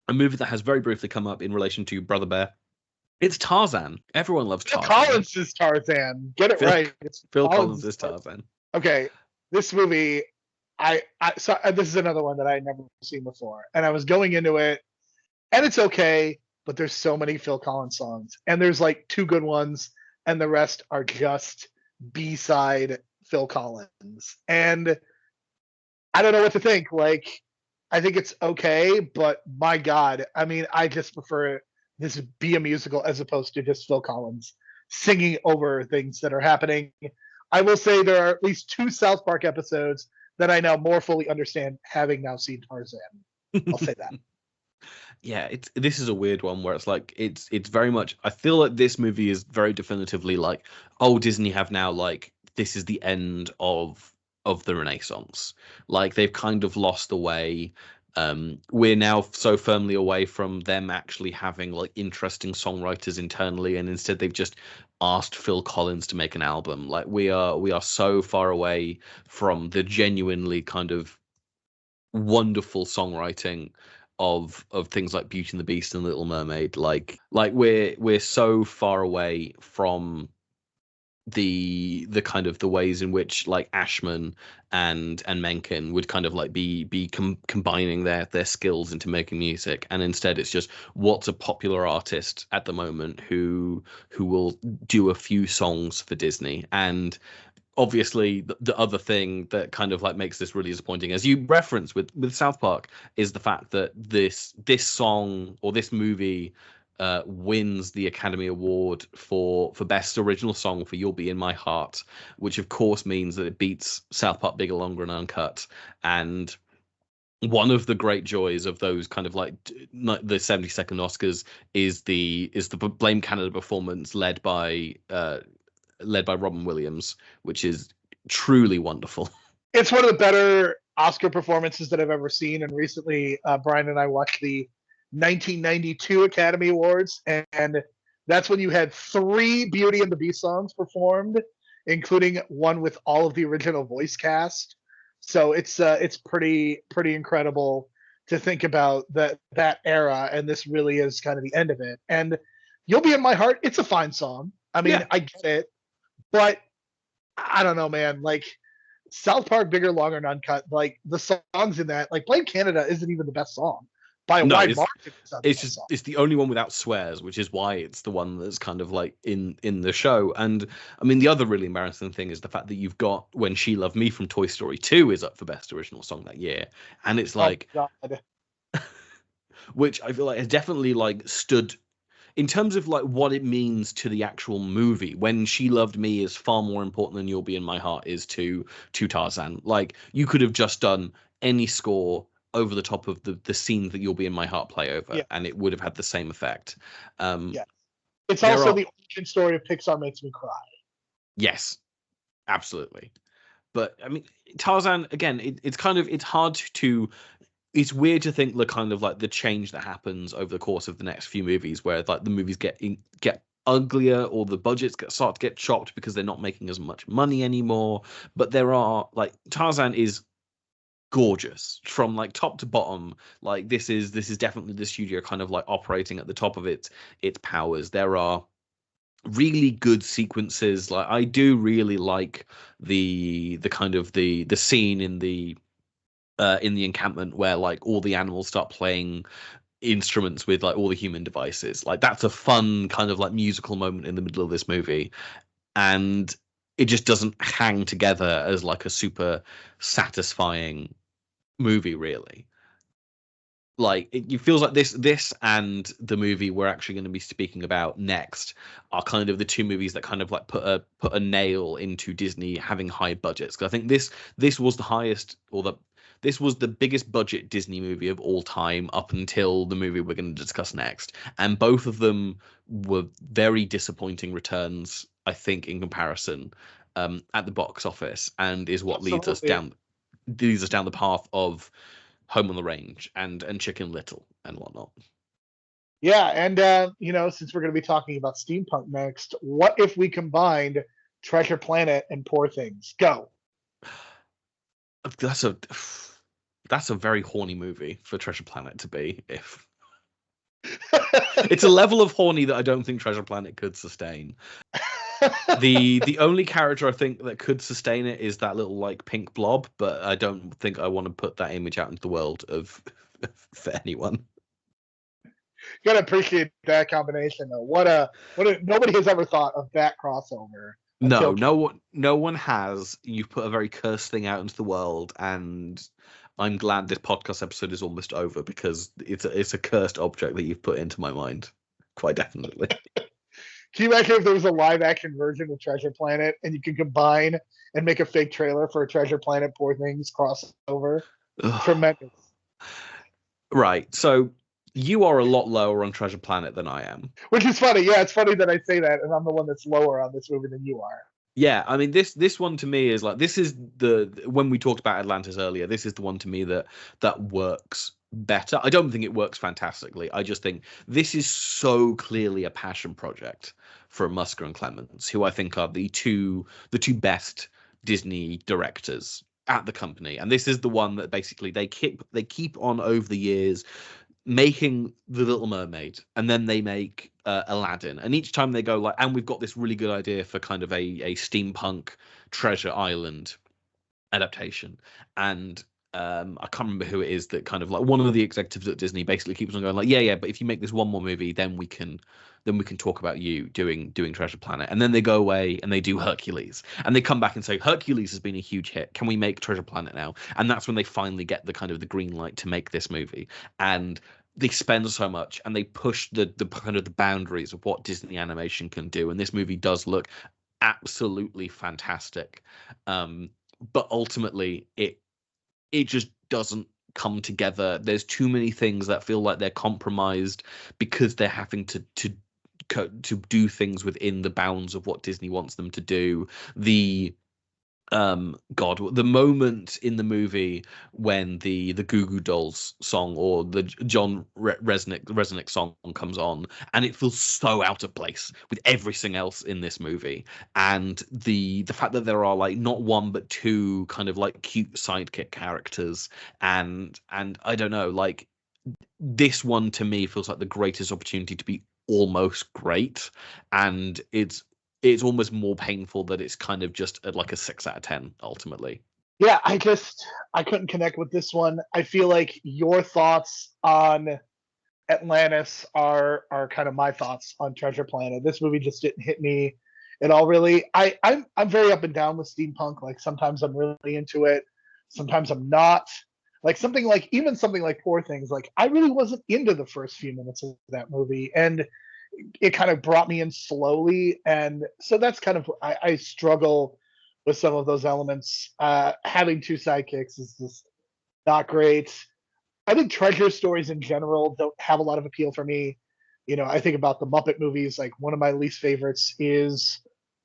a movie that has very briefly come up in relation to Brother Bear. It's Tarzan. Everyone loves Phil Tarzan. Collins is Tarzan. Get it right. It's Phil Collins is Tarzan. Okay, this movie, this is another one that I had never seen before, and I was going into it, and it's okay, but there's so many Phil Collins songs, and there's like 2 good ones, and the rest are just B-side Phil Collins, and I don't know what to think. Like, I think it's okay, but my God, I mean, I just prefer this be a musical as opposed to just Phil Collins singing over things that are happening. I will say there are at least 2 South Park episodes that I now more fully understand, having now seen Tarzan. I'll say that. Yeah, this is a weird one where it's like it's very much. I feel like this movie is very definitively like, oh, Disney have now like this is the end of the Renaissance. Like they've kind of lost the way. We're now so firmly away from them actually having like interesting songwriters internally, and instead they've just asked Phil Collins to make an album. Like we are so far away from the genuinely kind of wonderful songwriting of things like Beauty and the Beast and Little Mermaid. Like we're so far away from the kind of the ways in which like Ashman and Menken would kind of like be combining their skills into making music, and instead it's just what's a popular artist at the moment who will do a few songs for Disney. And obviously the other thing that kind of like makes this really disappointing, as you reference with South Park, is the fact that this song or this movie wins the Academy Award for Best Original Song for You'll Be in My Heart, which of course means that it beats South Park Bigger, Longer and Uncut. And one of the great joys of those kind of like the 72nd Oscars is the Blame Canada performance led by Robin Williams, which is truly wonderful. It's one of the better Oscar performances that I've ever seen. And recently, Brian and I watched the 1992 Academy Awards, and that's when you had 3 Beauty and the Beast songs performed, including one with all of the original voice cast. So it's pretty incredible to think about that era, and this really is kind of the end of it. And You'll Be in My Heart, it's a fine song. I mean, yeah. I get it, but I don't know, man. Like South Park Bigger, Longer and Uncut, like the songs in that, like Blame Canada isn't even the best song. By a wide margin. It's the only one without swears, which is why it's the one that's kind of like in the show. And I mean, the other really embarrassing thing is the fact that you've got When She Loved Me from Toy Story 2 is up for Best Original Song that year, and it's like, which I feel like has definitely like stood in terms of like what it means to the actual movie. When She Loved Me is far more important than You'll Be in My Heart is to Tarzan. Like you could have just done any score over the top of the scene that You'll Be in My Heart play over, and it would have had the same effect. It's also the origin story of Pixar Makes Me Cry. Yes, absolutely. But I mean, Tarzan again, it's hard to. It's weird to think the kind of like the change that happens over the course of the next few movies, where like the movies get uglier or the budgets start to get chopped because they're not making as much money anymore. But there are like Tarzan is gorgeous from like top to bottom. Like this is definitely the studio kind of like operating at the top of its powers. There are really good sequences. Like I do really like the kind of the scene in the encampment where like all the animals start playing instruments with like all the human devices. Like that's a fun kind of like musical moment in the middle of this movie, and it just doesn't hang together as like a super satisfying movie, really. Like it feels like this and the movie we're actually going to be speaking about next are kind of the two movies that kind of like put a nail into Disney having high budgets. Because I think this was the highest, or this was the biggest budget Disney movie of all time up until the movie we're going to discuss next, and both of them were very disappointing returns, I think, in comparison, at the box office, and is what Absolutely. leads us down the path of Home on the Range and Chicken Little and whatnot. Yeah, and since we're going to be talking about steampunk next, what if we combined Treasure Planet and Poor Things? Go. That's a very horny movie for Treasure Planet to be. If it's a level of horny that I don't think Treasure Planet could sustain. The only character I think that could sustain it is that little like pink blob, but I don't think I want to put that image out into the world of for anyone. Gotta appreciate that combination though. Nobody has ever thought of that crossover until No one has. You've put a very cursed thing out into the world, and I'm glad this podcast episode is almost over because it's a cursed object that you've put into my mind, quite definitely. Can you imagine if there was a live action version of Treasure Planet and you could combine and make a fake trailer for a Treasure Planet Poor Things crossover? Tremendous. Right. So you are a lot lower on Treasure Planet than I am. Which is funny. Yeah, it's funny that I say that, and I'm the one that's lower on this movie than you are. Yeah, I mean this one to me is like, this is when we talked about Atlantis earlier, this is the one to me that works better. I don't think it works fantastically. I just think this is so clearly a passion project for Musker and Clements, who I think are the two best Disney directors at the company. And this is the one that basically they keep on over the years making The Little Mermaid, and then they make Aladdin, and each time they go like, and we've got this really good idea for kind of a steampunk Treasure Island adaptation, and I can't remember who it is that kind of like one of the executives at Disney basically keeps on going like, yeah, but if you make this one more movie, then we can talk about you doing Treasure Planet. And then they go away and they do Hercules, and they come back and say Hercules has been a huge hit, can we make Treasure Planet now? And that's when they finally get the kind of the green light to make this movie. And they spend so much and they push the kind of the boundaries of what Disney animation can do, and this movie does look absolutely fantastic. But ultimately it just doesn't come together. There's too many things that feel like they're compromised because they're having to do things within the bounds of what Disney wants them to do. The moment in the movie when the Goo Goo Dolls song or the John Resnick song comes on, and it feels so out of place with everything else in this movie, and the fact that there are like not one but two kind of like cute sidekick characters, and I don't know, like this one to me feels like the greatest opportunity to be almost great, and it's almost more painful that it's kind of just at like a 6 out of 10 ultimately. Yeah, I couldn't connect with this one. I feel like your thoughts on Atlantis are kind of my thoughts on Treasure Planet. This movie just didn't hit me at all, really. I'm very up and down with steampunk. Like sometimes I'm really into it, sometimes I'm not. Like something like Poor Things. Like I really wasn't into the first few minutes of that movie, and it kind of brought me in slowly, and so that's kind of I struggle with some of those elements. Having two sidekicks is just not great. I think treasure stories in general don't have a lot of appeal for me. I think about the Muppet movies. Like one of my least favorites is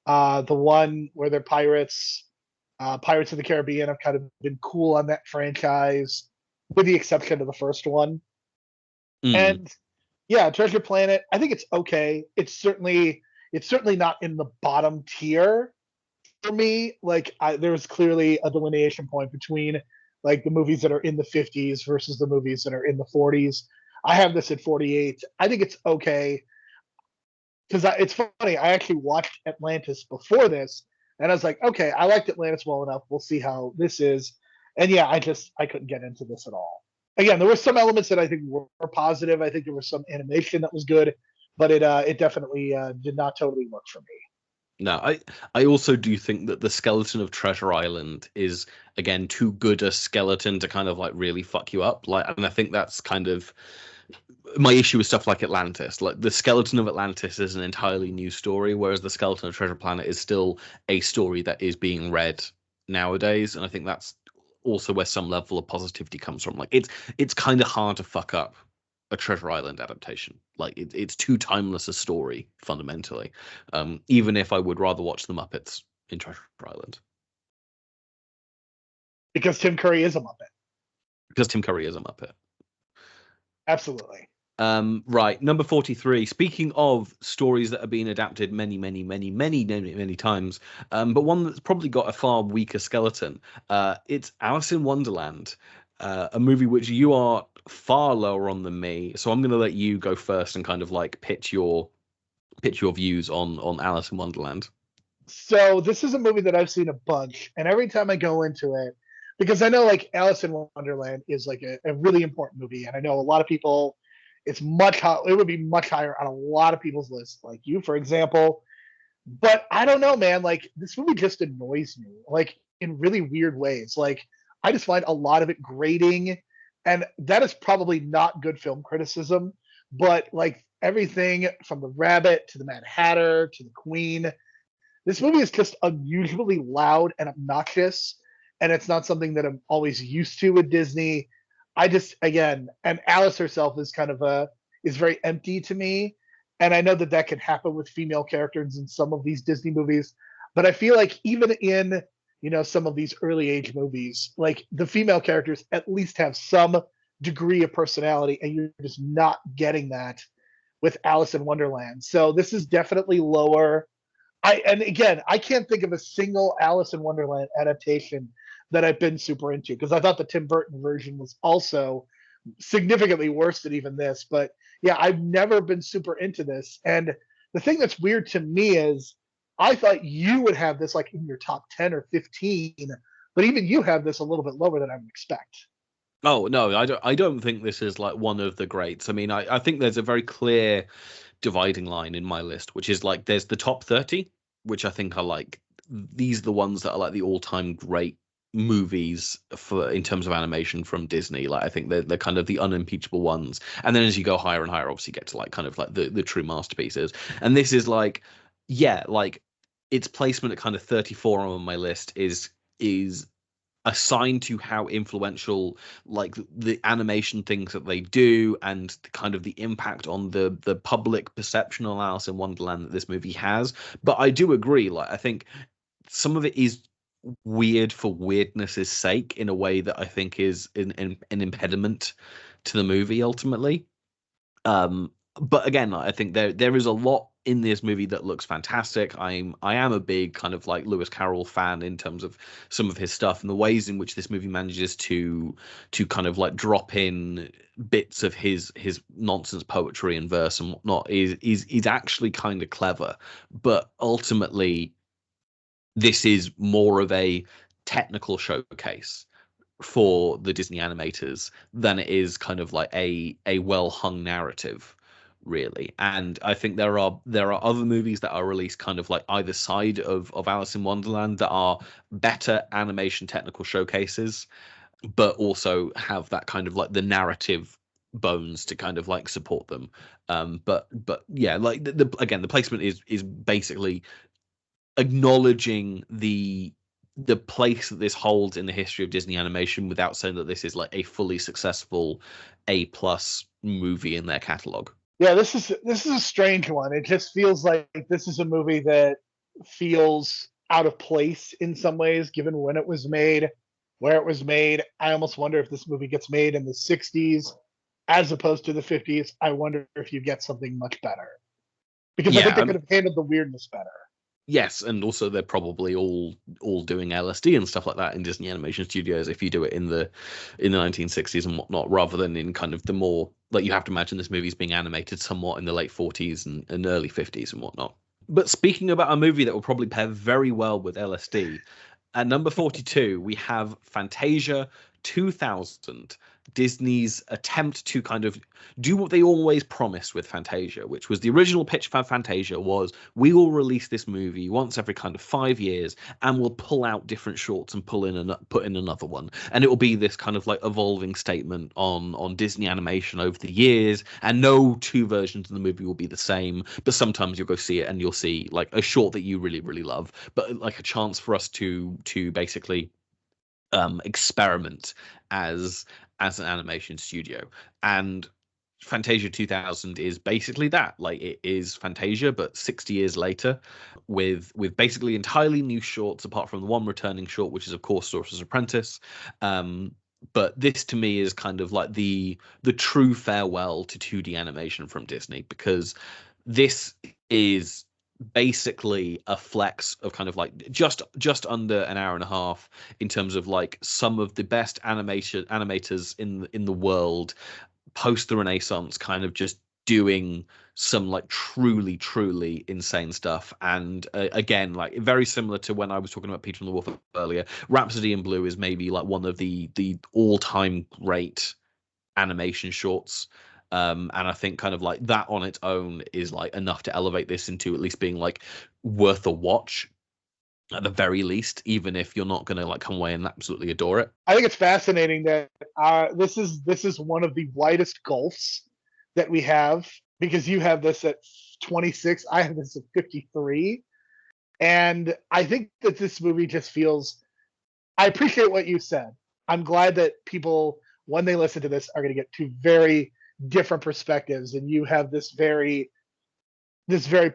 the one where they're pirates. Pirates of the Caribbean. I've kind of been cool on that franchise, with the exception of the first one. And yeah, Treasure Planet, I think it's okay. It's certainly not in the bottom tier for me. Like there's clearly a delineation point between like the movies that are in the 50s versus the movies that are in the 40s. I have this at 48. I think it's okay because it's funny. I actually watched Atlantis before this, and I was like, okay, I liked Atlantis well enough. We'll see how this is. And yeah, I couldn't get into this at all. again, there were some elements that I think were positive. I think there was some animation that was good, but it definitely did not totally work for me. No, I also do think that the skeleton of Treasure Island is again too good a skeleton to kind of like really fuck you up. Like, and I think that's kind of my issue with stuff like Atlantis. Like the skeleton of Atlantis is an entirely new story, whereas the skeleton of Treasure Planet is still a story that is being read nowadays. And I think that's also where some level of positivity comes from. Like it's kind of hard to fuck up a Treasure Island adaptation. Like it's too timeless a story fundamentally. Even if I would rather watch the Muppets in Treasure Island, Because Tim Curry is a Muppet. because Tim Curry is a Muppet. Absolutely. Right, number 43. Speaking of stories that have been adapted many times, but one that's probably got a far weaker skeleton. It's Alice in Wonderland, a movie which you are far lower on than me. So I'm going to let you go first and kind of like pitch your views on Alice in Wonderland. So this is a movie that I've seen a bunch, and every time I go into it, because I know like Alice in Wonderland is like a really important movie, and I know a lot of people, it's much it would be much higher on a lot of people's lists, like you, for example. But I don't know, man. Like this movie just annoys me, like in really weird ways. Like I just find a lot of it grating, and that is probably not good film criticism. But like everything from the Rabbit to the Mad Hatter to the Queen, this movie is just unusually loud and obnoxious, and it's not something that I'm always used to with Disney. I just again, and Alice herself is kind of is very empty to me, and I know that that can happen with female characters in some of these Disney movies, but I feel like even in some of these early age movies, like the female characters at least have some degree of personality, and you're just not getting that with Alice in Wonderland. So this is definitely lower. And again, I can't think of a single Alice in Wonderland adaptation that I've been super into, because I thought the Tim Burton version was also significantly worse than even this. But yeah, I've never been super into this. And the thing that's weird to me is I thought you would have this like in your top 10 or 15, but even you have this a little bit lower than I would expect. Oh no, I don't think this is like one of the greats. I mean, I think there's a very clear dividing line in my list, which is like there's the top 30, which I think are like these are the ones that are like the all-time great movies for in terms of animation from Disney. Like I think they're kind of the unimpeachable ones. And then as you go higher and higher, obviously you get to like kind of like the true masterpieces. And this is like, yeah, like its placement at kind of 34 on my list is assigned to how influential like the animation things that they do and the kind of the impact on the public perception of Alice in Wonderland that this movie has. But I do agree, like I think some of it is weird for weirdness's sake in a way that I think is an impediment to the movie ultimately. But again, I think there is a lot in this movie that looks fantastic. I am a big kind of like Lewis Carroll fan in terms of some of his stuff and the ways in which this movie manages to kind of like drop in bits of his nonsense poetry and verse and whatnot is actually kind of clever. But ultimately, this is more of a technical showcase for the Disney animators than it is kind of like a well hung narrative, really. And I think there are other movies that are released kind of like either side of Alice in Wonderland that are better animation technical showcases, but also have that kind of like the narrative bones to kind of like support them. But yeah, like again, the placement is basically acknowledging the place that this holds in the history of Disney animation without saying that this is like a fully successful A+ movie in their catalog. Yeah, this is a strange one. It just feels like this is a movie that feels out of place in some ways, given when it was made, where it was made. I almost wonder if this movie gets made in the 60s as opposed to the 50s. I wonder if you get something much better. Because I think they could have handled the weirdness better. Yes, and also they're probably all doing LSD and stuff like that in Disney Animation Studios if you do it in the 1960s and whatnot, rather than in kind of the more like you have to imagine this movie's being animated somewhat in the late 40s and early 50s and whatnot. But speaking about a movie that will probably pair very well with LSD, at number 42 we have Fantasia 2000, Disney's attempt to kind of do what they always promised with Fantasia, which was the original pitch for Fantasia was, we will release this movie once every kind of 5 years, and we'll pull out different shorts and put in another one, and it will be this kind of like evolving statement on Disney animation over the years, and no two versions of the movie will be the same, but sometimes you'll go see it and you'll see like a short that you really, really love, but like a chance for us to basically experiment as an animation studio. And Fantasia 2000 is basically that. Like, it is Fantasia but 60 years later, with basically entirely new shorts, apart from the one returning short, which is of course Sorcerer's Apprentice. But this to me is kind of like the true farewell to 2D animation from Disney, because this is basically a flex of kind of like just under an hour and a half in terms of like some of the best animators in the world post the Renaissance, kind of just doing some like truly insane stuff. And again, like very similar to when I was talking about Peter and the Wolf earlier, Rhapsody in Blue is maybe like one of the all-time great animation shorts. And I think kind of like that on its own is like enough to elevate this into at least being like worth a watch at the very least, even if you're not going to like come away and absolutely adore it. I think it's fascinating that this is one of the widest gulfs that we have, because you have this at 26, I have this at 53, and I think that this movie just feels. I appreciate what you said. I'm glad that people, when they listen to this, are going to get two very different perspectives, and you have this very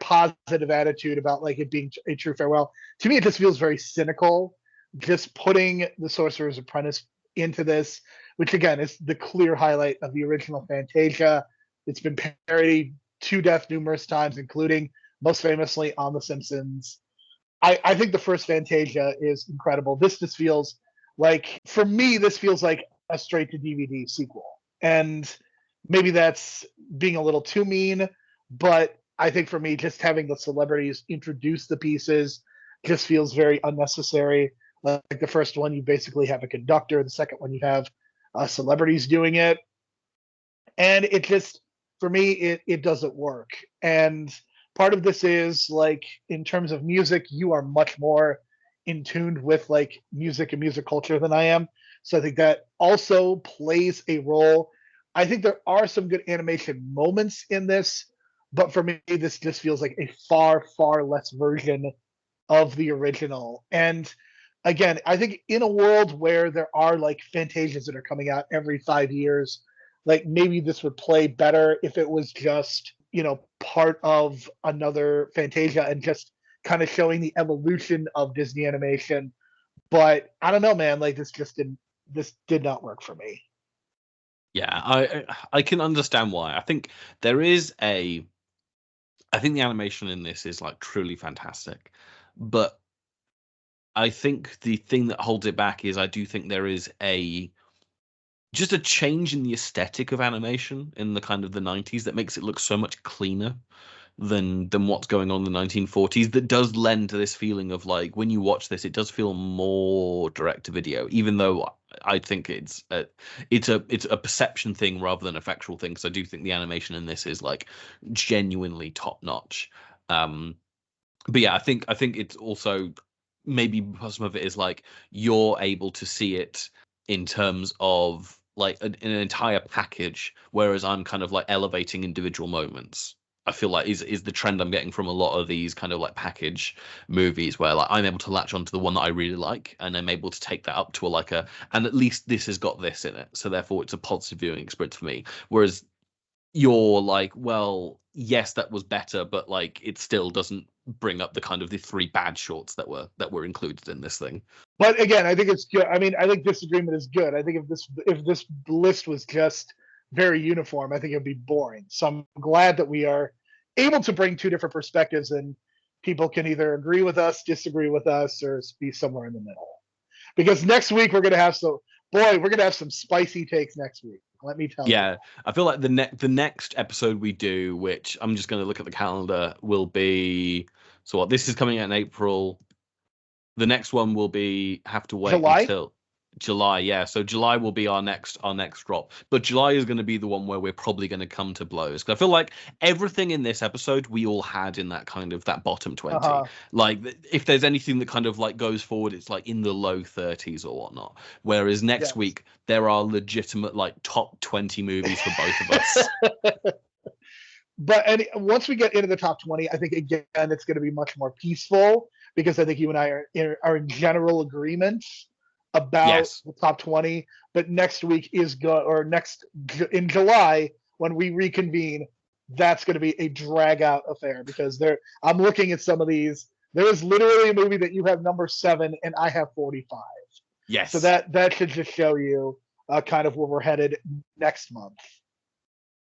positive attitude about like it being a true farewell. To me, it just feels very cynical, just putting the Sorcerer's Apprentice into this, which again is the clear highlight of the original Fantasia. It's been parodied to death numerous times, including most famously on The Simpsons. I think the first Fantasia is incredible. This just feels like, for me, this feels like a straight to DVD sequel. And maybe that's being a little too mean, but I think for me, just having the celebrities introduce the pieces just feels very unnecessary. Like the first one, you basically have a conductor. The second one, you have celebrities doing it. And it just, for me, it doesn't work. And part of this is like, in terms of music, you are much more in tune with like music and music culture than I am. So I think that also plays a role. I think there are some good animation moments in this, but for me, this just feels like a far less version of the original. And again, I think in a world where there are like Fantasias that are coming out every 5 years, like maybe this would play better if it was just, part of another Fantasia and just kind of showing the evolution of Disney animation. But I don't know, man, like this did not work for me. Yeah, I can understand why. I think the animation in this is like truly fantastic, but I think the thing that holds it back is I do think there is just a change in the aesthetic of animation in the kind of the 90s that makes it look so much cleaner than what's going on in the 1940s, that does lend to this feeling of like, when you watch this, it does feel more direct to video, even though I think it's a perception thing rather than a factual thing, because I do think the animation in this is like genuinely top notch. But yeah, I think it's also maybe some of it is like you're able to see it in terms of like an entire package, whereas I'm kind of like elevating individual moments. I feel like is the trend I'm getting from a lot of these kind of like package movies, where like I'm able to latch onto the one that I really like, and I'm able to take that up to and at least this has got this in it, so therefore it's a positive viewing experience for me. Whereas you're like, well, yes, that was better, but like it still doesn't bring up the kind of the 3 bad shorts that were included in this thing. But again, I think it's good. I mean, I think disagreement is good. I think if this list was just very uniform, I think it'd be boring. So I'm glad that we are able to bring 2 different perspectives, and people can either agree with us, disagree with us, or be somewhere in the middle. Because next week we're gonna have some spicy takes next week. Let me tell you. Yeah, I feel like the next episode we do, which I'm just going to look at the calendar, will be, so what, this is coming out in April. The next one will be have to wait July? until July, yeah. So July will be our next drop. But July is going to be the one where we're probably going to come to blows. 'Cause I feel like everything in this episode we all had in that kind of that bottom 20. Uh-huh. Like if there's anything that kind of like goes forward, it's like in the low 30s or whatnot. Whereas next Yes. week there are legitimate like top 20 movies for both of us. But once we get into the top 20, I think again it's going to be much more peaceful because I think you and I are in general agreement about Yes. the top 20. But next week in July when we reconvene, that's going to be a drag out affair because I'm looking at some of these. There is literally a movie that you have number 7 and I have 45. Yes. So that should just show you kind of where we're headed next month.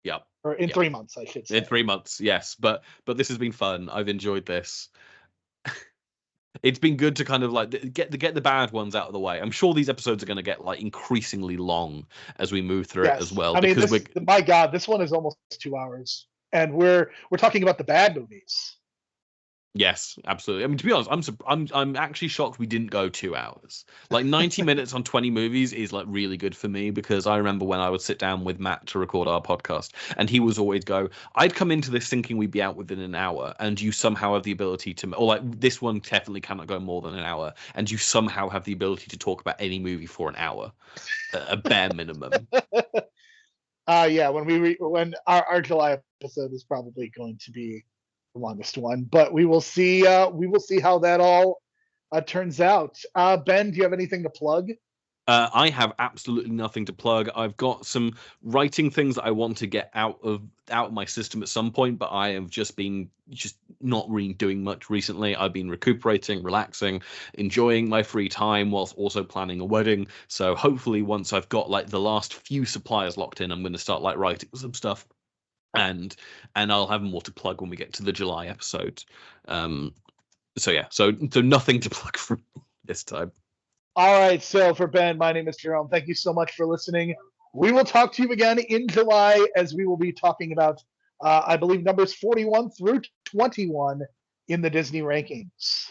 Yep. Or in 3 months, I should say. In 3 months, yes. But this has been fun. I've enjoyed this. It's been good to kind of like get the bad ones out of the way. I'm sure these episodes are going to get like increasingly long as we move through it as well. I mean, my God, this one is almost 2 hours, and we're talking about the bad movies. Yes, absolutely. I mean, to be honest, I'm actually shocked we didn't go 2 hours. Like 90 minutes on 20 movies is like really good for me because I remember when I would sit down with Matt to record our podcast, and he was always go, I'd come into this thinking we'd be out within an hour, and you somehow have the ability to, or like this one definitely cannot go more than an hour, and you somehow have the ability to talk about any movie for an hour, a bare minimum. Yeah, when our July episode is probably going to be the longest one, but we will see how that all turns out. Ben, do you have anything to plug? I have absolutely nothing to plug. I've got some writing things that I want to get out of my system at some point, but I have just not really doing much recently. I've been recuperating, relaxing, enjoying my free time whilst also planning a wedding. So hopefully once I've got like the last few suppliers locked in, I'm going to start like writing some stuff. And I'll have more to plug when we get to the July episode. So yeah, so nothing to plug from this time. All right, so for Ben, my name is Jerome. Thank you so much for listening. We will talk to you again in July as we will be talking about, I believe, numbers 41 through 21 in the Disney rankings.